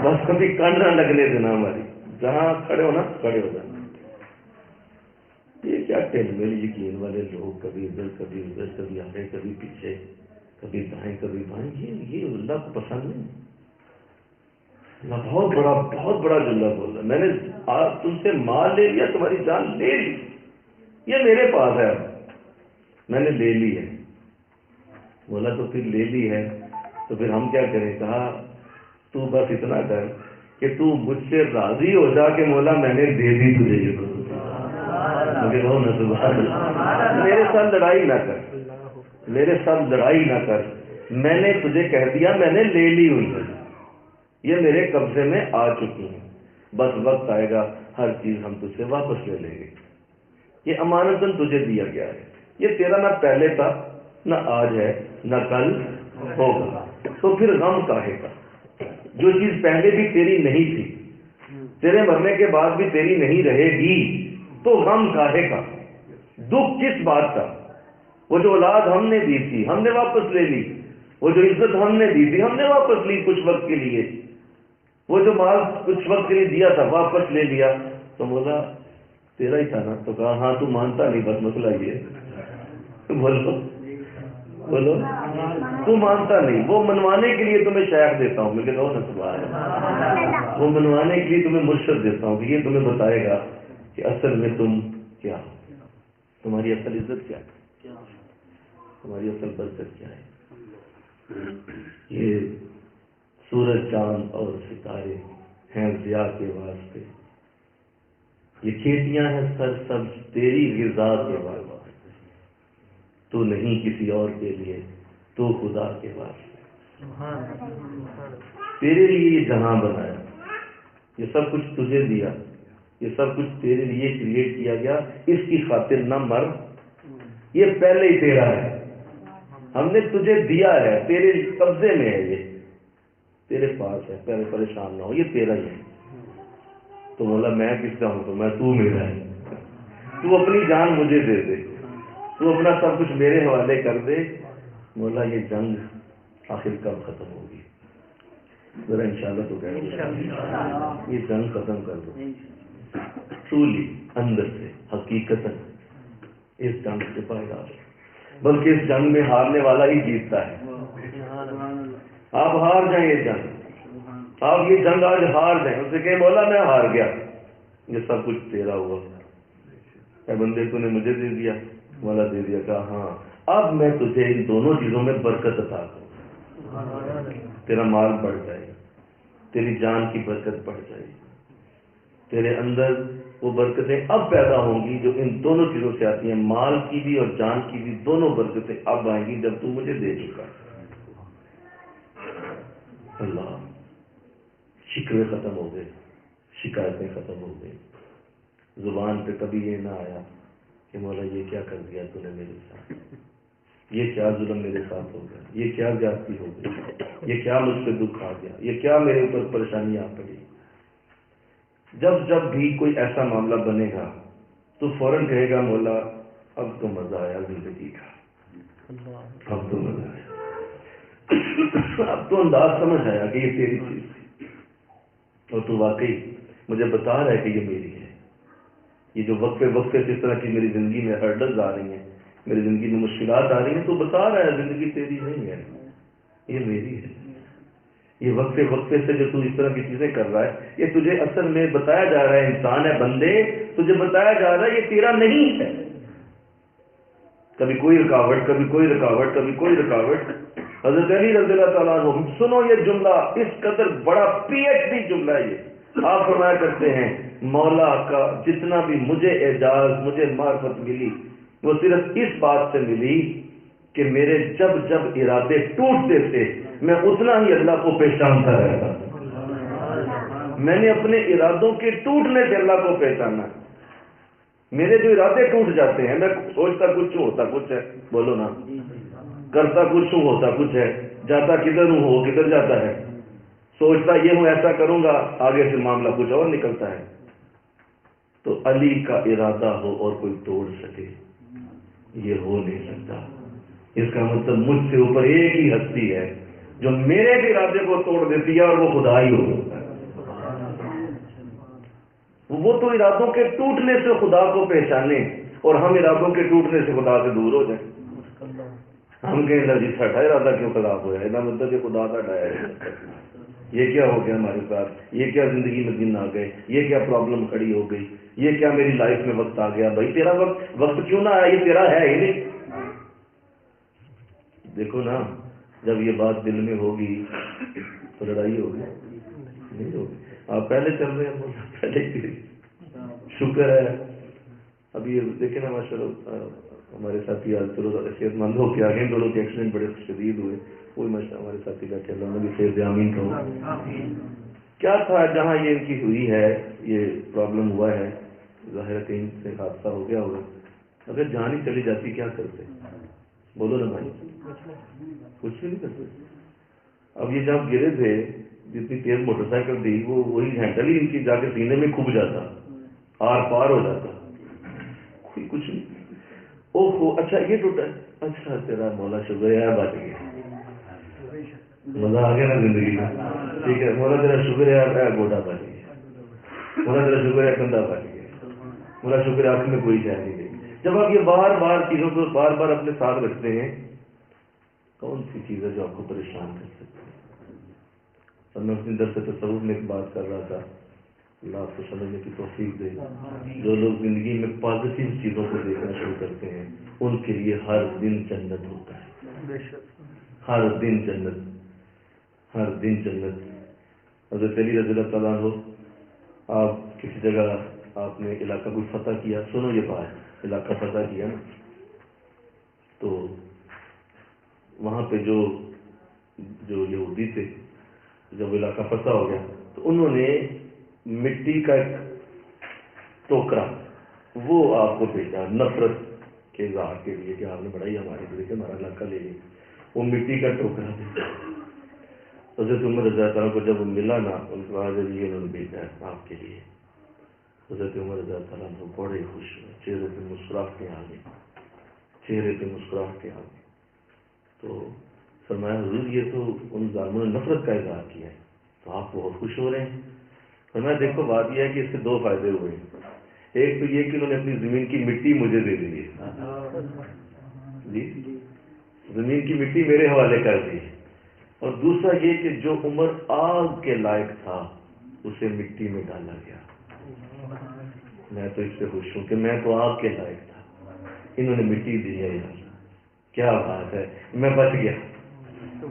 بس کبھی کنڈ نہ لگنے دینا ہماری، جہاں کھڑے ہو نا کھڑے ہو جانا۔ یہ کیا ٹیل میل یقین والے لوگ، کبھی ادھر کبھی ادھر، کبھی آگے کبھی پیچھے، کبھی دائیں کبھی بائیں، یہ اللہ کو پسند نہیں۔ اللہ بہت بڑا جملہ بول رہا ہے، میں نے تم سے مال لے لیا، تمہاری جان لے لی، یہ میرے پاس ہے، میں نے لے لی ہے۔ بولا تو پھر لے لی ہے تو پھر ہم کیا کریں؟ کہا تو بس اتنا کر کہ تو مجھ سے راضی ہو جا کہ مولا میں نے دے دی تجھے یہ، مجھے کہو نا سبحان اللہ، میرے ساتھ لڑائی نہ کر، میرے ساتھ لڑائی نہ کر، میں نے تجھے کہہ دیا میں نے لے لی ہوئی ہے، یہ میرے قبضے میں آ چکی ہیں، بس وقت آئے گا ہر چیز ہم تجھ سے واپس لے لیں گے، یہ امانتاً تجھے دیا گیا ہے، یہ تیرا نہ پہلے تھا نہ آج ہے نہ کل ہوگا، تو پھر غم کاہے کا؟ جو چیز پہلے بھی تیری نہیں تھی، تیرے مرنے کے بعد بھی تیری نہیں رہے گی، تو غم کاہے کا؟ دکھ کس بات کا؟ وہ جو اولاد ہم نے دی تھی ہم نے واپس لے لی، وہ جو عزت ہم نے دی تھی ہم نے واپس لی کچھ وقت کے لیے، وہ جو مال کچھ وقت کے لیے دیا تھا واپس لے لیا، تو بولا تیرا ہی تھا نا؟ تو کہا ہاں تو مانتا نہیں، بس مسئلہ یہ، بولو تو مانتا نہیں، وہ منوانے کے لیے تمہیں شیخ دیتا ہوں، میں کہتا ہوں نا سبحان اللہ، وہ منوانے کے لیے تمہیں مرشد دیتا ہوں کہ یہ تمہیں بتائے گا کہ اصل میں تم کیا ہو، تمہاری اصل عزت کیا ہے، تمہاری اصل برکت کیا ہے۔ یہ سورج چاند اور ستارے ہیں ضیاء کے واسطے، یہ کھیتیاں ہیں سرسبز تیری غذا کے واسطے، تو نہیں کسی اور کے لیے، تو خدا کے واسطے، تیرے لیے یہ جہاں بنایا، یہ سب کچھ تجھے دیا، یہ سب کچھ تیرے لیے کریٹ کیا گیا، اس کی خاطر نہ مر، یہ پہلے ہی تیرا ہے، ہم نے تجھے دیا ہے، تیرے قبضے میں ہے، یہ تیرے پاس ہے، پہلے پریشان نہ ہو، یہ تیرا ہی ہے۔ تو بولا میں کس کا ہوں؟ تو میں تو میرا ہے، تو اپنی جان مجھے دے دے، تو اپنا سب کچھ میرے حوالے کر دے۔ مولا یہ جنگ آخر کب ختم ہوگی؟ ذرا انشاءاللہ تو کہہ دو یہ جنگ ختم کر دو، ٹرولی اندر سے حقیقت اس جنگ سے پائیدار ہے، بلکہ اس جنگ میں ہارنے والا ہی جیتتا ہے۔ آپ ہار جائیں یہ جنگ، آپ یہ جنگ آج ہار جائیں، اسے کہ مولا میں ہار گیا، یہ سب کچھ تیرا ہوا، اے بندے تو نے مجھے دے دیا، مولا دے دیا، کہا ہاں اب میں تجھے ان دونوں چیزوں میں برکت عطا کروں، تیرا مال بڑھ جائے گا، تیری جان کی برکت بڑھ جائے گی، تیرے اندر وہ برکتیں اب پیدا ہوں گی جو ان دونوں چیزوں سے آتی ہیں، مال کی بھی اور جان کی بھی، دونوں برکتیں اب آئیں گی جب تو مجھے دے چکا۔ اللہ، شکوے ختم ہو گئے، شکایتیں ختم ہو گئی، زبان پہ کبھی یہ نہ آیا کہ مولا یہ کیا کر دیا تو نے میرے ساتھ، یہ کیا ظلم میرے ساتھ ہو گیا، یہ کیا زیادتی ہو گئی، یہ کیا مجھ پہ دکھ آ گیا، یہ کیا میرے اوپر پریشانی آ پڑی۔ جب جب بھی کوئی ایسا معاملہ بنے گا تو فوراً کہے گا مولا اب تو مزہ آیا زندگی کا، اب تو مزہ آیا۔ اب تو انداز سمجھ آیا کہ یہ تیری چیز تھی اور تو واقعی مجھے بتا رہا ہے کہ یہ میری ہے. یہ جو وقفے وقفے سے اس طرح کی میری زندگی میں ہرڈلز آ رہی ہیں, میری زندگی میں مشکلات آ رہی ہیں, تو بتا رہا ہے زندگی تیری نہیں ہے, یہ میری ہے. یہ وقفے وقفے سے جو تو اس طرح کی چیزیں کر رہا ہے, یہ تجھے اصل میں بتایا جا رہا ہے, انسان ہے بندے, تجھے بتایا جا رہا ہے یہ تیرا نہیں ہے. کبھی کوئی رکاوٹ, کبھی کوئی رکاوٹ, کبھی کوئی رکاوٹ. حضرت علی رضی اللہ تعالیٰ عنہ, سنو یہ جملہ, اس قدر بڑا پی ایچ ڈی جملہ ہے یہ. آپ فرمایا کرتے ہیں مولا کا جتنا بھی مجھے اعجاز, مجھے معرفت ملی, وہ صرف اس بات سے ملی کہ میرے جب جب ارادے ٹوٹتے تھے میں اتنا ہی اللہ کو پہچانتا رہتا تھا. میں نے اپنے ارادوں کے ٹوٹنے سے اللہ کو پہچانا. میرے جو ارادے ٹوٹ جاتے ہیں, میں سوچتا کچھ ہوں ہوتا کچھ ہے, بولو نا, کرتا کچھ ہوں ہوتا کچھ ہے, جاتا کدھر ہوں ہو کدھر جاتا ہے, سوچتا یہ ہوں ایسا کروں گا, آگے سے معاملہ کچھ اور نکلتا ہے. تو علی کا ارادہ ہو اور کوئی توڑ سکے, یہ ہو نہیں سکتا. اس کا مطلب مجھ سے اوپر ایک ہی ہستی ہے جو میرے بھی ارادے کو توڑ دیتی ہے, اور وہ خدا ہی ہوتا ہے. وہ تو ارادوں کے ٹوٹنے سے خدا کو پہچانے, اور ہم ارادوں کے ٹوٹنے سے خدا سے دور ہو جائیں. ہم کہیں لگی سٹا ارادہ کیوں خراب ہوا ہے, نہ مطلب کہ خدا کا ڈایا ہے, یہ کیا ہو گیا ہمارے ساتھ, یہ کیا زندگی میں دن آ گئے, یہ کیا پرابلم کھڑی ہو گئی, یہ کیا میری لائف میں وقت آ گیا. بھائی تیرا وقت کیوں نہ آیا, یہ تیرا ہے ہی نہیں. دیکھو نا, جب یہ بات دل میں ہوگی تو لڑائی ہوگی نہیں ہوگی. آپ پہلے چل رہے ہیں, پہلے شکر ہے. ابھی دیکھیں نا ماشاء اللہ ہمارے ساتھی آج چلو صحت مند ہو کے آگے, دونوں کے ایکسیڈنٹ بڑے شدید ہوئے, وہی ماشاء ہمارے ساتھی بیٹھے, اللہ نے بھی صحت آمین کہو. کیا تھا جہاں یہ ان کی ہوئی ہے, یہ پرابلم ہوا ہے, ظاہر کہیں سے حادثہ ہو گیا ہوگا. اگر جان ہی چلی جاتی کیا کرتے, بولو نا بھائی, کچھ بھی نہیں کرتے. اب یہ جب گرے تھے, جتنی تیز موٹر سائیکل تھی, وہ وہی ہینڈل ہی ان کی جا کے سینے میں کھب جاتا, آر پار ہو جاتا, کوئی کچھ نہیں. اوہ ہو, اچھا یہ ٹوٹا, اچھا تیرا مولا شکر ہے بچ گیا, مزہ آ گیا نا زندگی میں. ٹھیک ہے مولا تیرا شکر ہے گوڈا بچ گیا, مولا تیرا شکر ہے کندھا بچ گیا, مولا شکر ہے آپ میں کوئی شے نہیں گئی. جب آپ یہ بار بار چیزوں کو بار بار اپنے ساتھ رکھتے ہیں, کون سی چیز ہے جو آپ کو پریشان کر سکتی ہے. اور میں اپنی درس تصوف میں ایک بات کر رہا تھا, اللہ آپ کو سمجھنے کی توفیق دے. جو لوگ زندگی میں پازیٹیو چیزوں کو دیکھنا شروع کرتے ہیں, ان کے لیے ہر دن جنت ہوتا ہے, ہر دن جنت, ہر دن جنت. حضرت علی رضی اللہ تعالیٰ عنہ, آپ کسی جگہ آپ نے علاقہ کوئی فتح کیا, سنو یہ بات, علاقہ فتح کیا نا, تو وہاں پہ جو یہودی تھے, جب علاقہ فتح ہو گیا تو انہوں نے مٹی کا ایک ٹوکرا وہ آپ کو بھیجا نفرت کے اظہار کے لیے کہ آپ نے بڑا ہی ہمارے دل سے ہمارا علاقہ لے لیا. وہ مٹی کا ٹوکرا بھیجا. حضرت عمر رضی اللہ عنہ کو جب وہ ملا نا, ان کے بعد یہ انہوں نے بھیجا ہے آپ کے لیے. حضرت عمر رضی اللہ عنہ بڑے خوش ہوئے, چہرے پہ مسکراہٹیں آ گئی, چہرے پہ مسکراہٹیں آ گئی. تو فرمایا حضور یہ تو ان ظالموں نے نفرت کا اظہار کیا ہے, تو آپ بہت خوش ہو رہے ہیں. فرمایا دیکھو بات یہ ہے کہ اس سے دو فائدے ہوئے ہیں. ایک تو یہ کہ انہوں نے اپنی زمین کی مٹی مجھے دے دی ہے, جی زمین کی مٹی میرے حوالے کر دی, اور دوسرا یہ کہ جو عمر آگ کے لائق تھا اسے مٹی میں ڈالا گیا. میں تو اس سے خوش ہوں کہ میں تو آگ کے لائق تھا, انہوں نے مٹی دی ہے. کیا بات ہے, میں بچ گیا,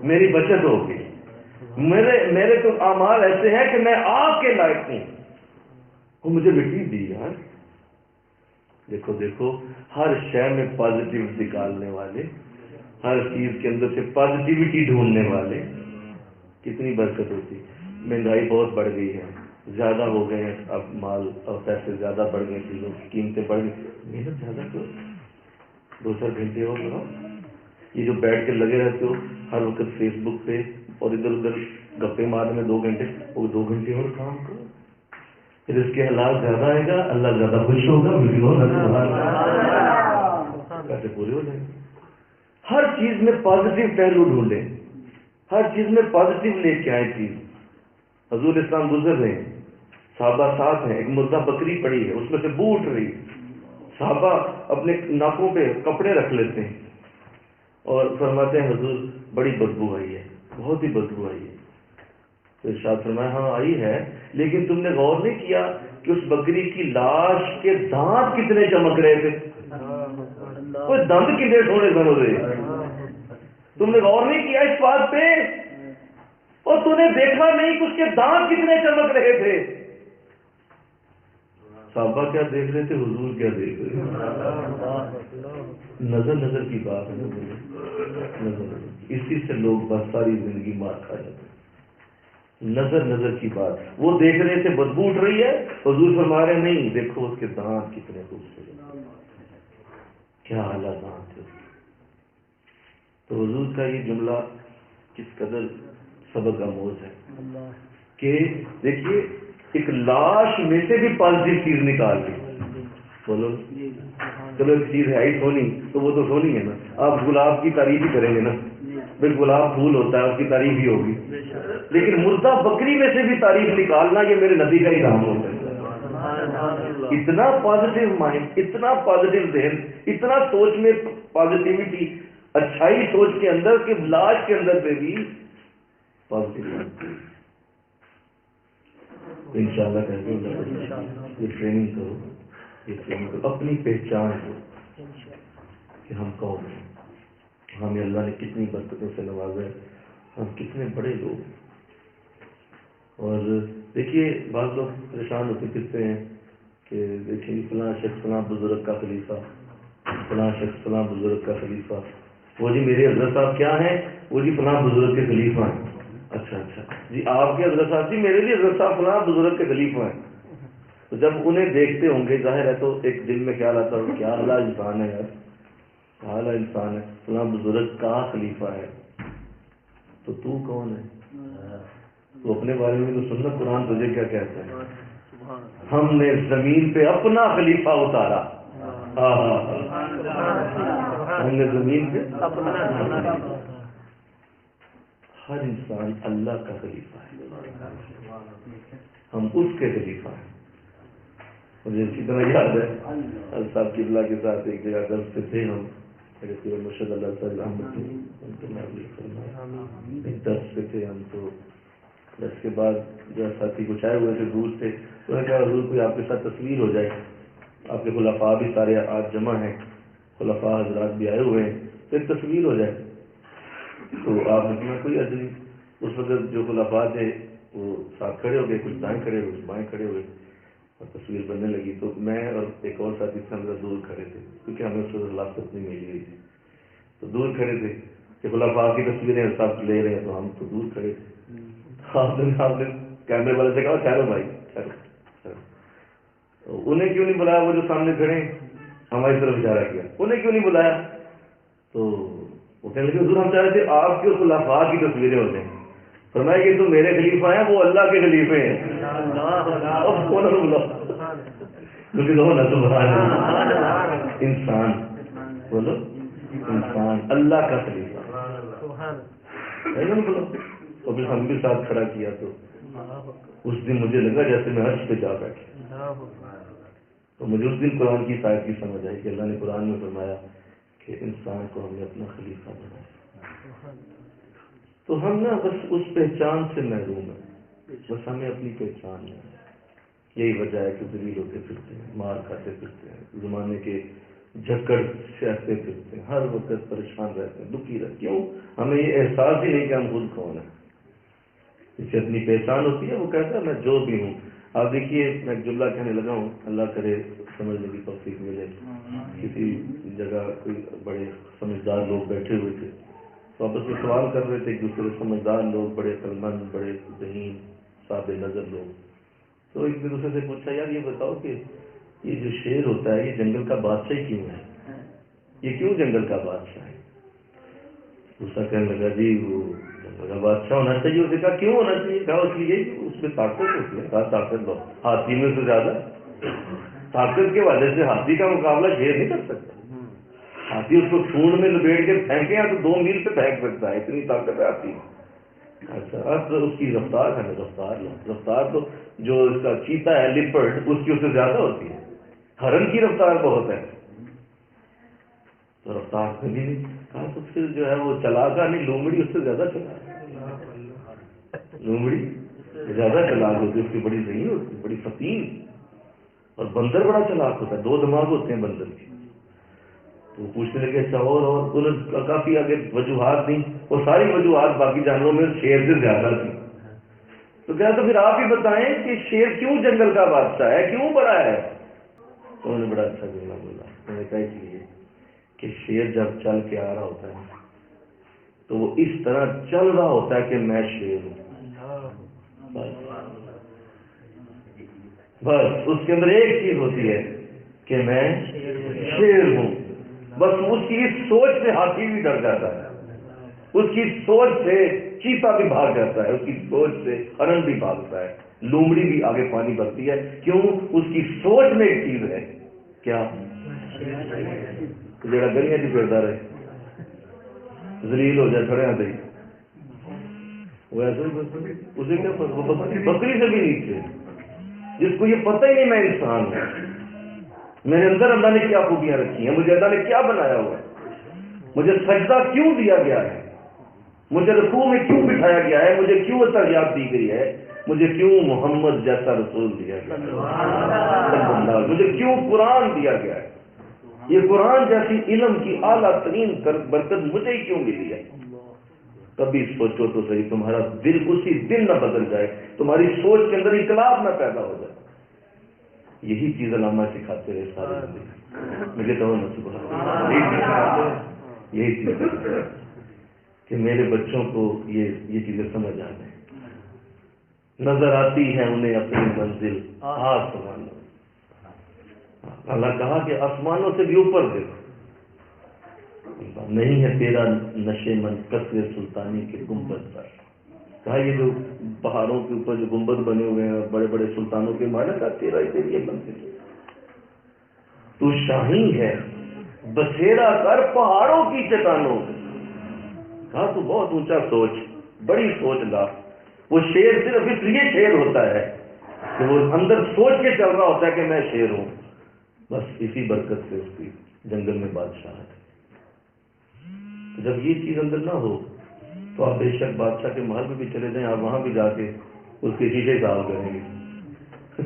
میری بچت ہو گئی. میرے تو اعمال ایسے ہیں کہ میں آگ کے لائق ہوں, وہ مجھے مٹی دی یار. دیکھو دیکھو, ہر شے میں پازیٹیو نکالنے والے, ہر چیز کے اندر سے پازیٹیوٹی ڈھونڈنے والے, کتنی برکت ہوتی. مہنگائی بہت بڑھ گئی ہے, زیادہ ہو گئے ہیں, اب مال اور پیسے زیادہ بڑھ گئے, چیزوں کی قیمتیں بڑھ گئی. محنت زیادہ کرو, 2-4 گھنٹے اور لگاؤ. یہ جو بیٹھ کے لگے رہتے ہو ہر وقت فیس بک پہ اور ادھر ادھر گپے مارنے میں 2 گھنٹے, وہ 2 گھنٹے اور کام کرو, پھر اس کے حالات زیادہ آئے گا, اللہ زیادہ خوش ہوگا, پیسے پورے ہو جائیں گے. ہر چیز میں پازیٹیو پہلو ڈھونڈیں. ہر چیز میں پازیٹیو لے کے آئے چیز. حضور اسلام گزر رہے ہیں، صحابہ ساتھ ہیں، ایک مردہ بکری پڑی ہے، اس میں سے بو اٹھ رہی ہے. صحابہ اپنے ناکوں پہ کپڑے رکھ لیتے ہیں اور فرماتے ہیں حضور بڑی بدبو آئی ہے، بہت ہی بدبو آئی ہے. تو ارشاد فرمایا ہاں آئی ہے، لیکن تم نے غور نہیں کیا کہ اس بکری کی لاش کے دانت کتنے چمک رہے تھے، وہ دند کتنے سونے بن رہے. تم نے غور نہیں کیا اس بات پہ، اور تم نے دیکھا نہیں کہ اس کے دانت کتنے چمک رہے تھے. صحابہ کیا دیکھ رہے تھے، حضور کیا دیکھ رہے تھے. نظر نظر کی بات ہے، نظر اسی سے لوگ بس ساری زندگی مار کھا جاتے ہیں. نظر نظر کی بات، وہ دیکھ رہے تھے بدبو اٹھ رہی ہے، حضور فرما رہے نہیں دیکھو اس کے دانت کتنے خوبصورت، کیا اعلیٰ دانت ہے. تو حضور کا یہ جملہ کس قدر سبق آموز ہے کہ دیکھیے ایک لاش میں سے بھی پازیٹیو چیز نکال لی. بولو چلو ایک چیز ہے ہی سونی، تو وہ تو سونی ہے نا، آپ گلاب کی تعریف ہی کریں گے نا، بھائی گلاب پھول ہوتا ہے اس کی تعریف ہی ہوگی، لیکن مردہ بکری میں سے بھی تعریف نکالنا یہ میرے نبی کا ہی کام ہوتا ہے. اتنا پازیٹیو مائنڈ، اتنا پازیٹیو ذہن، اتنا سوچ میں پازیٹیوٹی، اچھائی سوچ کے اندر کہ لاش کے اندر سے بھی پازیٹیو. انشاءاللہ کہتے ہیں یہ ٹریننگ کرو، یہ ٹریننگ کرو، اپنی پہچان کرو کہ ہم کون ہیں، ہمیں اللہ نے کتنی برکتوں سے نوازا ہے، ہم کتنے بڑے لوگ ہیں. اور دیکھیے بعض لوگ پریشان ہوتے پھرتے ہیں کہ دیکھیں فلاں شخص فلاں بزرگ کا خلیفہ، فلاں شخص فلاں بزرگ کا خلیفہ. وہ جی میرے حضرت صاحب کیا ہیں، وہ جی فلاں بزرگ کے خلیفہ ہیں. اچھا جی آپ کے حضرت صاحب، جی میرے بھی حضرت صاحب فلاں بزرگ کے خلیفہ ہیں. تو جب انہیں دیکھتے ہوں گے ظاہر ہے تو ایک دل میں خیال آتا ہے کیا اعلیٰ انسان ہے یار، کیا اعلیٰ انسان ہے، فلاں بزرگ کا خلیفہ ہے. تو کون ہے؟ تو اپنے بارے میں تو سننا، قرآن تجھے کیا کہتا ہے، ہم نے زمین پہ اپنا خلیفہ اتارا. ہم نے زمین پہ اپنا، ہر انسان اللہ کا خلیفہ ہے، ہم اس کے خلیفہ ہیں. مجھے اسی طرح یاد ہے صاحب قبلہ کے ساتھ ایک جگہ درس پہ تھے ہم، مرشد اللہ صاحب احمد درس پہ تھے ہم. تو درس کے بعد جو ساتھی کچھ آئے ہوئے تھے دور سے، تو نے کہا حضور کوئی آپ کے ساتھ تصویر ہو جائے، آپ کے خلفاء بھی سارے آج جمع ہیں، خلفاء حضرات بھی آئے ہوئے ہیں، تو ایک تصویر ہو جائے. تو آپ نے کہا کوئی عرض نہیں. اس وقت جو خلفاء تھے وہ ساتھ کھڑے ہو گئے، کچھ دائیں کھڑے ہوئے کچھ بائیں کھڑے ہوئے، اور تصویر بننے لگی. تو میں اور ایک اور ساتھی سے ہم دور کھڑے تھے کیونکہ ہمیں اس وقت خلافت نہیں ملی ہوئی تھی. تو دور کھڑے تھے کہ خلفاء کی تصویریں سب لے رہے ہیں، تو ہم تو دور کھڑے تھے. آپ نے کیمرے والے سے کہا ٹھہرو بھائی ٹھہرو. انہیں کیوں نہیں بلایا، وہ جو سامنے کھڑے ہیں، ہماری طرف اشارہ کیا، انہیں کیوں نہیں بلایا؟ تو وہ کہنے لگے حضور ہم چاہ رہے تھے آپ کے خلفاء کی تصویریں ہو جائیں. فرمایا کہ تو میرے خلیفہ ہیں، وہ اللہ کے خلیفے ہیں. انسان بولو، انسان اللہ کا خلیفہ. اور پھر ہم بھی ساتھ کھڑا کیا تو اس دن مجھے لگا جیسے میں عرش پہ جا بیٹھا. تو مجھے اس دن قرآن کی آیت کی سمجھ آئی کہ اللہ نے قرآن میں فرمایا کہ انسان کو ہم نے اپنا خلیفہ بنایا. تو ہم نا بس اس پہچان سے محروم ہیں، بس ہمیں اپنی پہچان نہیں ہے. یہی وجہ ہے کہ ذلیل ہوتے پھرتے ہیں، مار کھاتے پھرتے ہیں، زمانے کے جھکڑ سہتے پھرتے ہیں، ہر وقت پریشان رہتے ہیں، دکھی رہتے. کیوں؟ ہمیں یہ احساس ہی نہیں کہ ہم خود کون ہیں. جسے اپنی پہچان ہوتی ہے وہ کہتا ہے میں جو بھی ہوں. آپ دیکھیے میں ایک جملہ کہنے لگا ہوں، اللہ کرے سمجھنے کی توفیق ملے. کسی جگہ کوئی بڑے سمجھدار لوگ بیٹھے ہوئے تھے، تو آپس میں سوال کر رہے تھے ایک دوسرے، سمجھدار لوگ، بڑے عقلمند، بڑے ذہین، صاحب نظر لوگ. تو ایک دوسرے سے پوچھا یار یہ بتاؤ کہ یہ جو شیر ہوتا ہے یہ جنگل کا بادشاہ کیوں ہے، یہ کیوں جنگل کا بادشاہ ہے؟ دوسرا کہنے لگا جی وہ جنگل کا بادشاہ ہونا چاہیے. اسے کہا کیوں ہونا چاہیے؟ کہا اس لیے اس میں طاقت ہوتی ہے. کہا طاقت لو، ہاتھی میں سے زیادہ طاقت کی وجہ سے ہاتھی کا مقابلہ شیر نہیں کر سکتا. ہاتھی اس کو سونڈ میں لپیٹ کے پھینکے تو 2 میل پہ پھینک سکتا ہے، اتنی طاقت ہے ہاتھی. اچھا اب تو اس کی رفتار ہے نا، رفتار تو جو اس کا چیتا ہے لیپرڈ اس کی اس سے زیادہ ہوتی ہے، ہرن کی رفتار بہت ہے، تو رفتار کبھی نہیں کہا تو پھر جو ہے وہ چلاک نہیں، لومڑی اس سے زیادہ چلاک، لومڑی زیادہ چلاک ہوتی ہے، اس کی بڑی ذہین ہوتی ہے، بڑی فطین، اور بندر بڑا چلاک ہوتا ہے، 2 دماغ ہوتے ہیں بندر کے۔ تو پوچھنے لگے اچھا اور انہیں کافی آگے وجوہات تھیں، وہ ساری وجوہات باقی جانوروں میں شیر سے زیادہ تھی، تو کیا تو پھر آپ ہی بتائیں کہ شیر کیوں جنگل کا بادشاہ ہے، کیوں بڑا ہے؟ تو انہوں نے بڑا اچھا جملہ بولا، انہوں نے کہا اس لیے کہ شیر جب چل کے آ رہا ہوتا ہے تو وہ اس طرح چل رہا ہوتا ہے کہ میں شیر ہوں، بس اس کے اندر ایک چیز ہوتی ہے کہ میں شیر ہوں، بس اس کی سوچ سے ہاتھی بھی ڈر جاتا ہے، اس کی سوچ سے چیتا بھی بھاگ جاتا ہے، اس کی سوچ سے ہرن بھی بھاگتا ہے، لومڑی بھی آگے پانی بھرتی ہے، کیوں؟ اس کی سوچ میں ایک چیز ہے، کیا؟ جڑا گلیاں کی پھرتا رہے ذلیل ہو جائے کھڑے آتے وہ ایسے اسے کیا بکری سے بھی نیچے، جس کو یہ پتہ ہی نہیں میں انسان ہوں، میرے اندر اللہ نے کیا خوبیاں رکھی ہیں، مجھے اللہ نے کیا بنایا ہوا ہے، مجھے سجدہ کیوں دیا گیا ہے، مجھے رکوع میں کیوں بٹھایا گیا ہے، مجھے کیوں ترغیب دی گئی ہے، مجھے کیوں محمد جیسا رسول دیا گیا ہے، مجھے کیوں قرآن دیا گیا ہے، یہ قرآن جیسی علم کی اعلیٰ ترین برکت مجھے ہی کیوں ملی ہے؟ کبھی سوچو تو صحیح، تمہارا دل اسی دن نہ بدل جائے، تمہاری سوچ کے اندر انقلاب نہ پیدا ہو جائے۔ یہی چیز علامہ سکھاتے رہے سارے زندگی، مجھے کہو نہ صبح یہی چیز کہ میرے بچوں کو یہ چیزیں سمجھ آ جائیں، نظر آتی ہے انہیں اپنی منزل آسمانوں، اللہ کہا کہ آسمانوں سے بھی اوپر دیکھو، نہیں ہے تیرا نشے من قصر سلطانی کے گنبد پر، کہا یہ جو پہاڑوں کے اوپر جو گنبد بنے ہوئے ہیں بڑے بڑے سلطانوں کے مالک کا تیرا ہی تیری منزل، تو شاہی ہے بسیرا کر پہاڑوں کی چٹانوں، کہا تو بہت اونچا سوچ، بڑی سوچ لا۔ وہ شیر صرف اس لیے شیر ہوتا ہے کہ وہ اندر سوچ کے چل رہا ہوتا ہے کہ میں شیر ہوں، بس اسی برکت سے اس کی جنگل میں بادشاہ ہے۔ جب یہ چیز اندر نہ ہو تو آپ بے شک بادشاہ کے محل میں بھی چلے جائیں، آپ وہاں بھی جا کے اس کے شیشے صاف کریں گے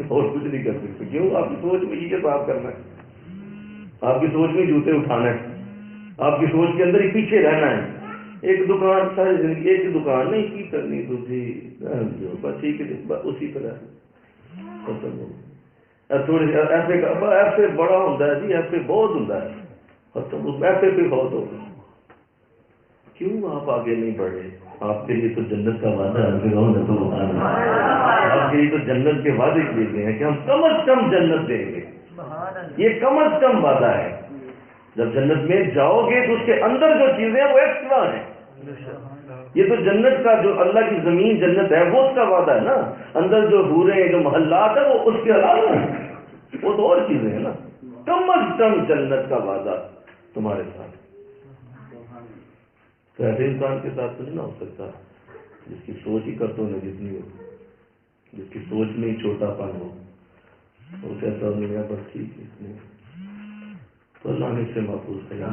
اور کچھ نہیں کر سکتے، کیوں؟ آپ کی سوچ میں شیشے صاف کرنا ہے، آپ کی سوچ میں جوتے اٹھانا ہے، آپ کی سوچ کے اندر ہی پیچھے رہنا ہے، ایک دکان ساری زندگی ایک دکان نہیں کی کرنی دوسری بس ٹھیک ہے، اسی طرح ختم ہو تھوڑی ایسے بڑا ہوتا ہے جی، ایسے بہت ہوتا ہے ختم، ایسے پہ بہت ہوگا، کیوں آپ آگے نہیں بڑھے؟ آپ کے لیے تو جنت کا وعدہ ہے، آپ کے لیے تو جنت کے وعدے کیے گئے ہیں کہ ہم کم از کم جنت دیں گے، یہ کم از کم وعدہ ہے۔ جب جنت میں جاؤ گے تو اس کے اندر جو چیزیں ہیں وہ ایکسٹرا ہیں، یہ تو جنت کا جو اللہ کی زمین جنت ہے وہ اس کا وعدہ ہے نا، اندر جو حوریں جو محلات ہیں وہ اس کے علاوہ ہیں، وہ تو اور چیزیں ہیں نا، کم از کم جنت کا وعدہ تمہارے ساتھ۔ تو ایسے انسان کے ساتھ کچھ نہ ہو سکتا جس کی سوچ ہی کرتوں میں جتنی ہو، جس کی سوچ میں ہی چھوٹا پن ہو، وہ کہتا ہوں میرا بس ٹھیک ہے، تو اللہ نے اسے محفوظ کیا۔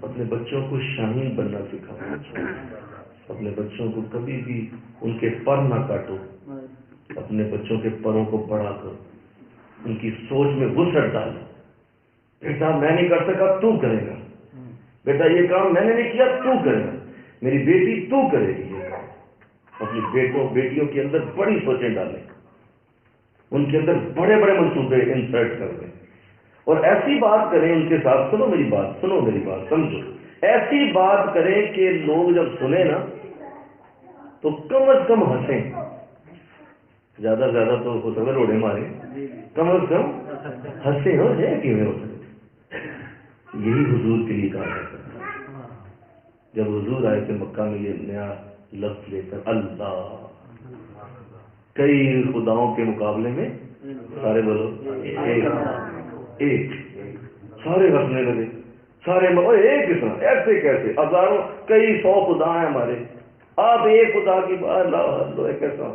اپنے بچوں کو شاہین بننا سکھاؤ، اپنے بچوں کو کبھی بھی ان کے پر نہ کاٹو، اپنے بچوں کے پروں کو بڑا کرو، ان کی سوچ میں وسعت ڈالو، بیٹا میں نہیں کر سکا تو کرے گا، بیٹا یہ کام میں نے نہیں کیا تو کرے گا، میری بیٹی تو کرے گی یہ کام۔ اپنی بیٹیوں کے اندر بڑی سوچیں ڈالیں، ان کے اندر بڑے بڑے منصوبے انسرٹ کر دیں، اور ایسی بات کریں ان کے ساتھ، سنو میری بات سمجھو، ایسی بات کریں کہ لوگ جب سنیں نا تو کم از کم ہنسیں، زیادہ سے زیادہ تو ہو سکتا روڑے مارے، کم از کم ہنسیں، ہو جائے کیوں ہو سکتے۔ یہی حضور کے لیے کہا جاتا ہے، جب حضور آئے تھے مکہ میں یہ نیا لفظ لے کر، اللہ، کئی خداؤں کے مقابلے میں سارے بولو ایک، سارے ہنسنے لگے، سارے ایک کس طرح، ایسے کیسے، ہزاروں کئی 100 خدا ہیں ہمارے، آپ ایک خدا کی بات لو کیسا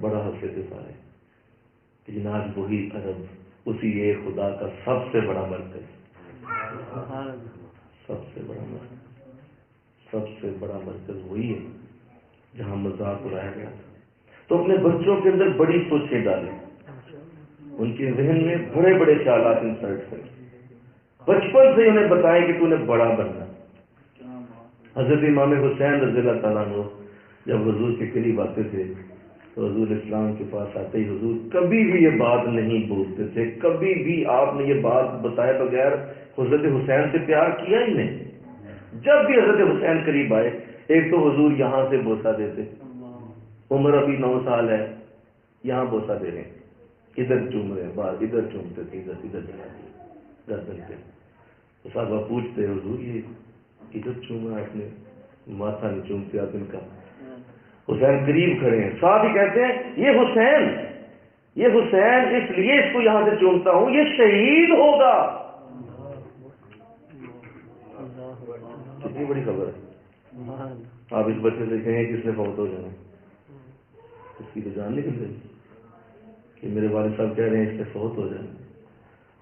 بڑا حسرت ہے کہ جناب وہی عرب اسی ایک خدا کا سب سے بڑا مرکز، سب سے بڑا مرکز وہی ہے جہاں مذاق اڑایا گیا تھا۔ تو اپنے بچوں کے اندر بڑی سوچیں ڈالیں، ان کے ذہن میں بڑے بڑے خیالات انسرٹ کریں، بچپن سے انہیں بتائیں کہ تو نے بڑا بننا۔ حضرت امام حسین رضی اللہ تعالیٰ عنہ جب حضور کے قریب آتے تھے تو حضور اسلام کے پاس آتے ہی حضور کبھی بھی یہ بات نہیں بولتے تھے، کبھی بھی آپ نے یہ بات بتائے بغیر حضرت حسین سے پیار کیا ہی نہیں۔ جب بھی حضرت حسین قریب آئے ایک تو حضور یہاں سے بوسہ دیتے، عمر ابھی 9 سال ہے، یہاں بوسہ دے رہے ہیں، ادھر چوم رہے ہیں، باہر ادھر چومتے تھے، ادھر چلا گردن پہ۔ تو صاحبہ پوچھتے حضور یہ ادھر چوم رہا، آپ نے ماتھا نہیں چومتے آپ ان کا؟ حسین قریب کھڑے ہیں، صاحب ہی کہتے ہیں یہ حسین اس لیے اس کو یہاں سے چومتا ہوں، یہ شہید ہوگا۔ کتنی بڑی خبر ہے۔ آپ اس بچے سے کہیں کس نے فوت ہو جانا، اس کی تو جان نکل گئی کہ میرے والد صاحب کہہ رہے ہیں اس سے فوت ہو جانا۔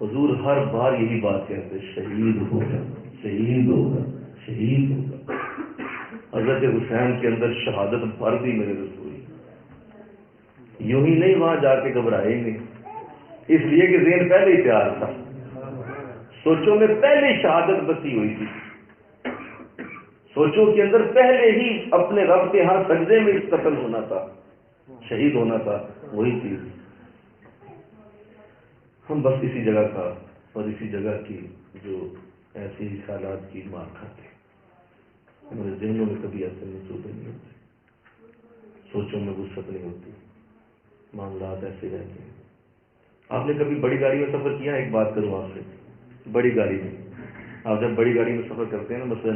حضور ہر بار یہی بات کہتے شہید ہوگا، شہید ہوگا، شہید ہوگا۔ حضرت حسین کے اندر شہادت بھر دی میرے رسول، یوں ہی نہیں وہاں جا کے گھبرائے نہیں، اس لیے کہ ذہن پہلے ہی تیار تھا، سوچوں میں پہلے شہادت بسی ہوئی تھی، سوچوں کے اندر پہلے ہی اپنے رب کے ہاں سجدے میں قتل ہونا تھا، شہید ہونا تھا، وہی چیز۔ ہم بس اسی جگہ کا اور اسی جگہ کی جو ایسے ہی خیالات کی مار کھاتے، ہمارے ذہنوں میں کبھی ایسے منصوبے نہیں ہوتے، سوچوں میں وسعت نہیں ہوتی، معاملات ایسے رہتے ہیں۔ آپ نے کبھی بڑی گاڑی میں سفر کیا؟ ایک بات کروں آپ سے، بڑی گاڑی میں آپ جب بڑی گاڑی میں سفر کرتے ہیں نا، مثلا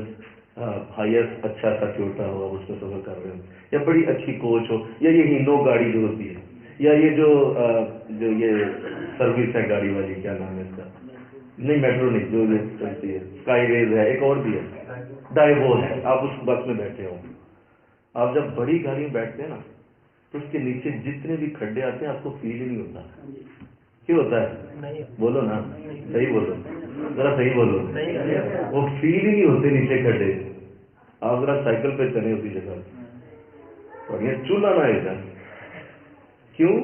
ہائیسٹ اچھا سا چھوٹا ہو، آپ اس میں سفر کر رہے ہو، یا بڑی اچھی کوچ ہو، یا یہ ہینو گاڑی جو ہوتی ہے، یا یہ جو یہ سروس ہے گاڑی والی، کیا نام ہے اس کا، نہیں میٹرو نہیں، جو چلتی ہے اسکائی ویز ہے، ایک اور بھی ہے ڈائیو ہے، آپ اس بس میں بیٹھے ہوں، آپ جب بڑی گاڑی میں بیٹھتے ہیں نا تو اس کے نیچے جتنے بھی کھڈے آتے ہیں آپ کو فیل ہی نہیں ہوتا۔ کیوں ہوتا ہے؟ بولو نا، صحیح بولو، ذرا صحیح بولو، وہ فیل ہی نہیں ہوتے نیچے کھڈے۔ آپ ذرا سائیکل پہ چلیں اسی جگہ، اور یہ چولہا نہ ہے، کیوں؟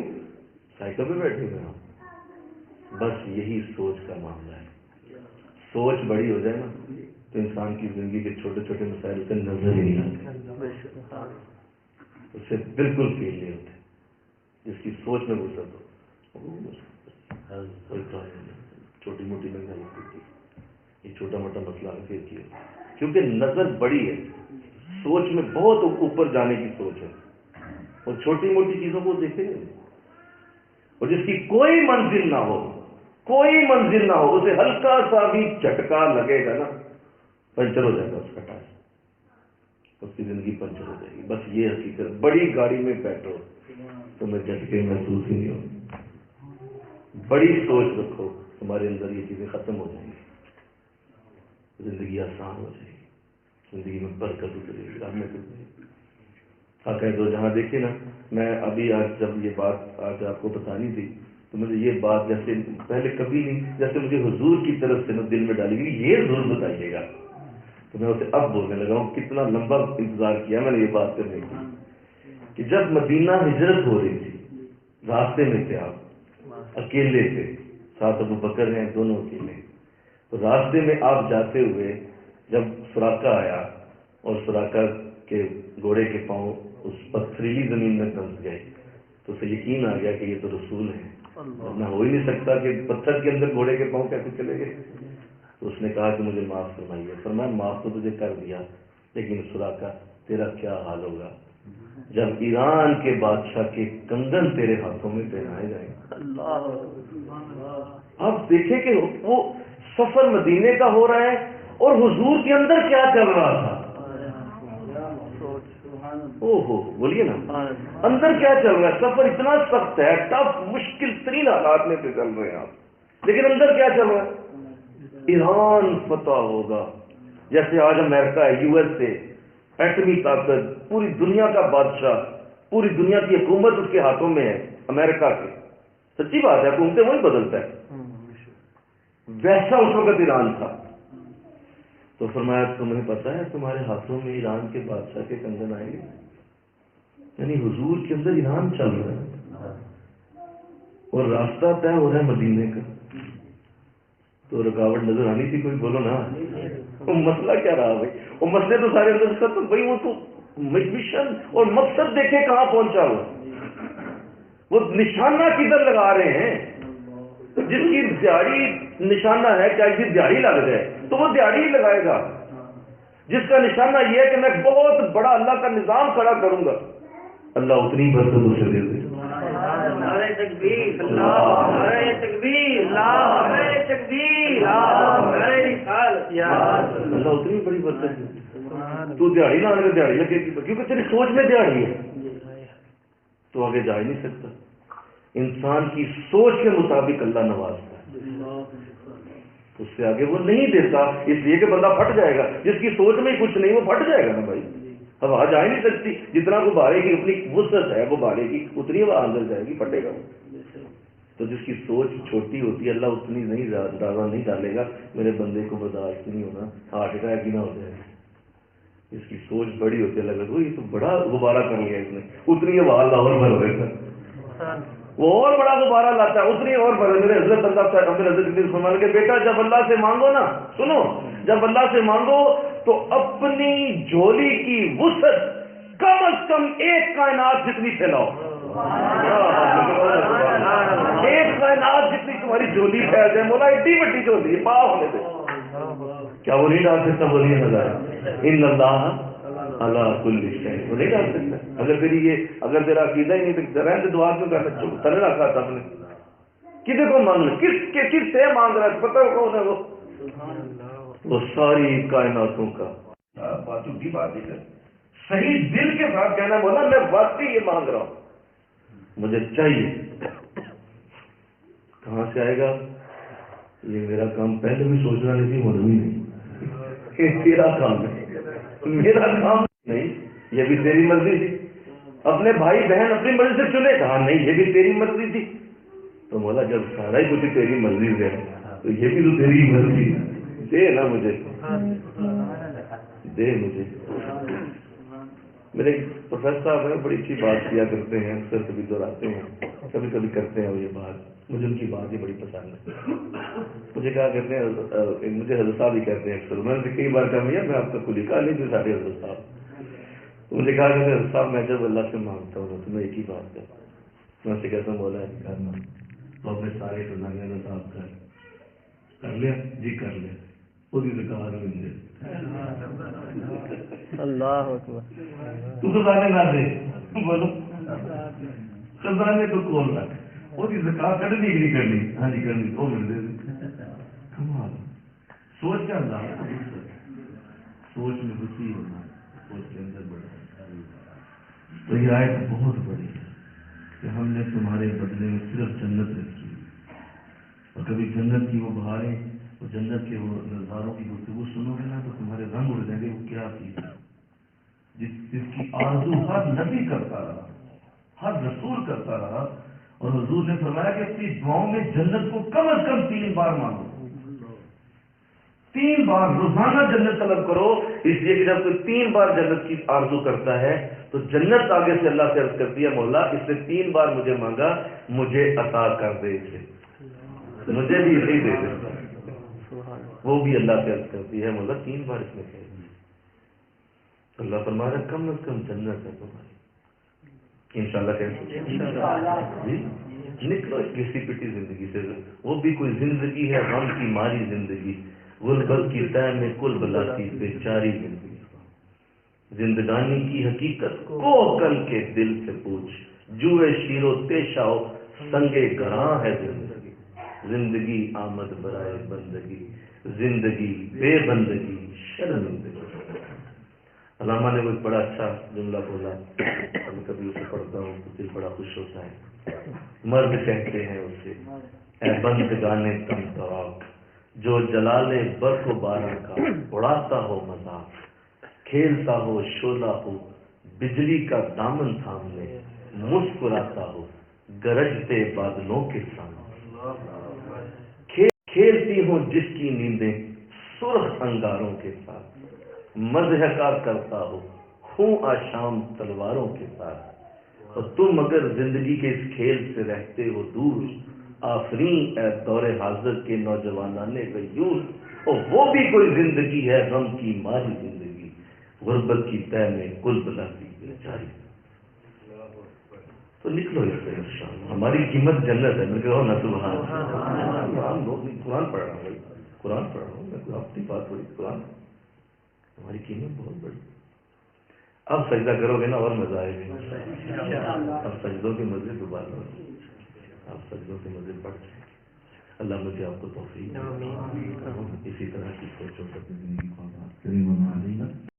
سائیکل پہ بیٹھے ہوئے آپ۔ بس یہی سوچ کا معاملہ ہے، سوچ بڑی ہو جائے نا تو انسان کی زندگی کے چھوٹے چھوٹے مسائل سے نظر ہی نہیں آتے، اسے بالکل فیل نہیں ہوتے۔ جس کی سوچ میں وسعت ہو، کوئی چھوٹی موٹی مہنگائی ہوتی، یہ چھوٹا موٹا مسئلہ پھر کیا، کیونکہ نظر بڑی ہے، سوچ میں بہت اوپر جانے کی سوچ ہے، اور چھوٹی موٹی چیزوں کو دیکھے گا، اور جس کی کوئی منزل نہ ہو، کوئی منزل نہ ہو، اسے ہلکا سا بھی جھٹکا لگے گا نا پنچر ہو جائے گا اس کا ٹائر، اس کی زندگی پنچر ہو جائے گی۔ بس یہ حقیقت، بڑی گاڑی میں بیٹھو تو میں جھٹکے محسوس ہی نہیں ہوں، بڑی سوچ رکھو، تمہارے اندر یہ چیزیں ختم ہو جائیں گی، زندگی آسان ہو جائے گی، زندگی میں برکت اترے گی، رحمت اترے گی۔ کہہ دو جہاں دیکھیے نا، میں ابھی آج جب یہ بات آج آپ کو بتانی تھی تو مجھے یہ بات جیسے پہلے کبھی نہیں، جیسے مجھے حضور کی طرف سے دل میں ڈالی گئی، یہ ضرور بتائیے گا، تو میں اسے اب بولنے لگا ہوں۔ کتنا لمبا انتظار کیا میں نے یہ بات کرنے کی، کہ جب مدینہ ہجرت ہو رہی تھی، راستے میں تھے آپ، اکیلے تھے، ساتھ ابو بکر ہیں، دونوں اکیلے، تو راستے میں آپ جاتے ہوئے جب سراقہ آیا اور سراقہ کے گھوڑے کے پاؤں اس پتھریلی زمین میں پھنس گئے، تو اسے یقین آ گیا کہ یہ تو رسول ہیں، ورنہ ہو ہی نہیں سکتا کہ پتھر کے اندر گھوڑے کے پاؤں کیسے چلے گئے۔ تو اس نے کہا کہ مجھے معاف فرمائیے۔ فرمایا معاف تو تجھے کر دیا، لیکن سراقہ تیرا کیا حال ہوگا جب ایران کے بادشاہ کے کنگن تیرے ہاتھوں میں پہنائے جائیں۔ آپ دیکھیں کہ وہ سفر مدینے کا ہو رہا ہے اور حضور کے اندر کیا چل رہا تھا۔ بولیے نا، اندر کیا چل رہا ہے؟ سفر اتنا سخت ہے، ٹف، مشکل ترین حالات میں سے چل رہے ہیں آپ، لیکن اندر کیا چل رہا ہے؟ ایران فتح ہوگا، جیسے آج امریکہ ہے، یو ایس اے، ایٹمی طاقت، پوری دنیا کا بادشاہ، پوری دنیا کی حکومت اس کے ہاتھوں میں ہے، امریکہ کے. سچی بات ہے، حکومتیں وہی بدلتا ہے. ویسا اس وقت ایران تھا. تو فرمایا تمہیں پتا ہے تمہارے ہاتھوں میں ایران کے بادشاہ کے کنگن آئیں گے. یعنی حضور کے اندر ایران چل رہا ہے اور راستہ طے ہو رہا ہے مدینے کا. تو رکاوٹ نظر آنی تھی کوئی؟ بولو نا. وہ مسئلہ کیا رہا بھائی؟ وہ مسئلے تو سارے اندر ختم. بھائی وہ تو مشن اور مقصد دیکھے کہاں پہنچا ہوا. وہ نشانہ کدھر لگا رہے ہیں؟ جس کی دیہڑی نشانہ ہے کیا اس کی دیہڑی لگ جائے تو وہ دیہڑی ہی لگائے گا. جس کا نشانہ یہ ہے کہ میں بہت بڑا اللہ کا نظام کھڑا کروں گا، اللہ اتنی برکت اسے دے دے. اللہ اتنی بڑی برکت دے. تو دیہڑی نہ آنے کا دیہڑی لگے گی کیونکہ تیری سوچ میں دیہڑی ہے، تو آگے جا ہی نہیں سکتا. انسان کی سوچ کے مطابق اللہ نوازتا ہے، اس سے آگے وہ نہیں دیتا. اس لیے کہ بندہ پھٹ جائے گا. جس کی سوچ میں ہی کچھ نہیں وہ پھٹ جائے گا نا بھائی. ہوا جا ہی نہیں سکتی. جتنا کو بارے کی اپنی وسعت ہے وہ بارے کی اتنی ہوا اندر جائے گی، پھٹے گا. تو جس کی سوچ چھوٹی ہوتی ہے اللہ اتنی نہیں دعویٰ نہیں ڈالے گا میرے بندے کو برداشت نہیں ہونا، ہارٹ اٹیک ہی نہ ہو جائے. اس کی سوچ بڑی ہوتی ہے، لگا وہ یہ تو بڑا غبارہ کر لیا اس نے، اتنی ہوا اللہ اور بھر ہوئے گا. وہ اور بڑا غبارہ لاتا ہے، اتنی اور بھر. میرے حضرت اللہ میرے حضرت فرمانے کے بیٹا جب اللہ سے مانگو نا، سنو، جب اللہ سے مانگو تو اپنی جھولی کی وسعت کم از کم ایک کائنات جتنی پھیلاؤ. ایک کائنات جتنی تمہاری جھولی پھیل جائے. مولا اتنی بڑی جھولی پا ہونے دے. کیا وہ نہیں ڈال سکتا؟ وہ نہیں نظر ان اللہ اللہ کل شیء، وہ نہیں ڈال سکتا. اگر تیرا عقیدہ ہی نہیں تو رہنے دعا کیوں کرنا؟ تنے رکھا تھا اپنے کدھر کو مانگنا، کس سے مانگ رہا ہے؟ پتہ کون ہے وہ ساری کائناتوں کا. بات کی بات ہے، صحیح دل کے ساتھ کہنا بولا میں واقعی یہ مانگ رہا ہوں، مجھے چاہیے. کہاں سے آئے گا؟ یہ میرا کام پہلے بھی سوچنا نہیں تھی، ہونا بھی نہیں. تیرا کام ہے، میرا کام نہیں. یہ بھی تیری مرضی تھی. اپنے بھائی بہن اپنی مرضی سے چنے، کہا نہیں یہ بھی تیری مرضی تھی. تو مولا جب سارا ہی کچھ تیری مرضی سے ہے تو یہ بھی تو تیری مرضی دے نا مجھے، دے مجھے. میرے پروفیسر صاحب ہیں، بڑی اچھی بات کیا کرتے ہیں، اکثر کبھی دہراتے ہیں، کبھی کبھی کرتے ہیں وہ یہ بات. مجھے ان کی بات ہی بڑی پسند ہے. مجھے کہا کرتے ہیں، مجھے حضرت صاحب ہی کہتے ہیں اکثر. میں نے کئی بار کہا بھیا میں آپ کا کلی کہا نہیں تھی سارے حضرت صاحب. مجھے کہا کہ حضرت صاحب میں جب اللہ سے مانگتا ہوں تو میں ایک ہی بات کرتا ہوں، میں سے کہتا ہوں مولا ہے کرنا تو اپنے سارے ٹرناگے صاحب کر لیا جی کر لیا وہ بھی زکات نہیں دے. اللہ اکبر. تو خزانے نہ دے، بولو خزانے تو کھول رکھ، وہ بھی زکات کرنی کہ نہیں کرنی؟ ہاں جی کرنی، وہ مل دے. کمال سوچ کا انداز، سوچ میں وسیع ہونا، سوچ کے اندر بڑھنا. تو یہ آیت بہت بڑی ہے کہ ہم نے تمہارے بدلے میں صرف جنت رکھی اور کبھی جنت کی وہ بہاریں اور جنت کے وہ نظاروں کی گفتگو سنو گے نا تو تمہارے رنگ اڑ جائیں گے. وہ کیا چیز ہے جس کی آرزو ہر نبی کرتا رہا، ہر رسول کرتا رہا. اور حضور نے فرمایا کہ اپنی دعاؤں میں جنت کو کم از کم 3 بار مانگو، 3 بار روزانہ جنت طلب کرو. اس لیے کہ جب کوئی 3 بار جنت کی آرزو کرتا ہے تو جنت آگے سے اللہ سے عرض کرتی ہے مولا اس نے 3 بار مجھے مانگا، مجھے عطا کر دے اسے، مجھے بھی اسے ہی دے دے. وہ بھی اللہ سے عرض کرتی ہے مولا 3 بار اس نے کہا. اللہ فرمایا کم از کم جنت ہے تمہاری. انشاءاللہ کہتے جی نکلو کسی پٹی زندگی سے، وہ بھی کوئی زندگی ہے غم کی ماری زندگی، غربت کی تہ میں کل بلاتی بیچاری زندگی. زندگانی کی حقیقت کو کل کے دل سے پوچھ، جوئے شیر و تیشاؤ سنگے گراں ہے زندگی. زندگی آمد برائے بندگی، زندگی بے بندگی شرمندگی. علامہ نے وہ بڑا اچھا جملہ بولا، کبھی کبھی اسے پڑھتا ہوں تو دل بڑا خوش ہوتا ہے. مرد کہتے ہیں اسے اے بندگانے تم طواق، جو جلال برق و بارہ کا اڑاتا ہو مذاق. کھیلتا ہو شعلہ ہو بجلی کا دامن تھامنے، مسکراتا ہو گرجتے بادلوں کے سامنے، کھیلتی ہوں جس کی نیندیں سرخ انگاروں کے ساتھ، مضحکہ کرتا ہو خوں آشام تلواروں کے ساتھ، اور تم اگر زندگی کے اس کھیل سے رہتے ہو دور، آفرین اے دور حاضر کے نوجوانان غیور، اور وہ بھی کوئی زندگی ہے غم کی ماری زندگی، غربت کی تہ میں کل بلاتی جاری۔ تو نکلو اس سے انشاءاللہ، ہماری قیمت جنت ہے۔ میں کہو نا سبحان اللہ، ہم لوگ قرآن پڑھ رہا ہوں بھائی، قرآن پڑھ رہا ہوں میں، کوئی اپنی بات تھوڑی، قرآن ہماری قیمت بہت بڑی۔ اب سجدہ کرو گے نا اور مزہ آئے گا، اب سجدوں کے مزے دوبارہ، اب سجدوں کے مزے بڑھ جائیں گے۔ اللہ مجھے آپ کو توفیق دے، اسی طرح کی سوچوں پر زندگی کو آباد کریں۔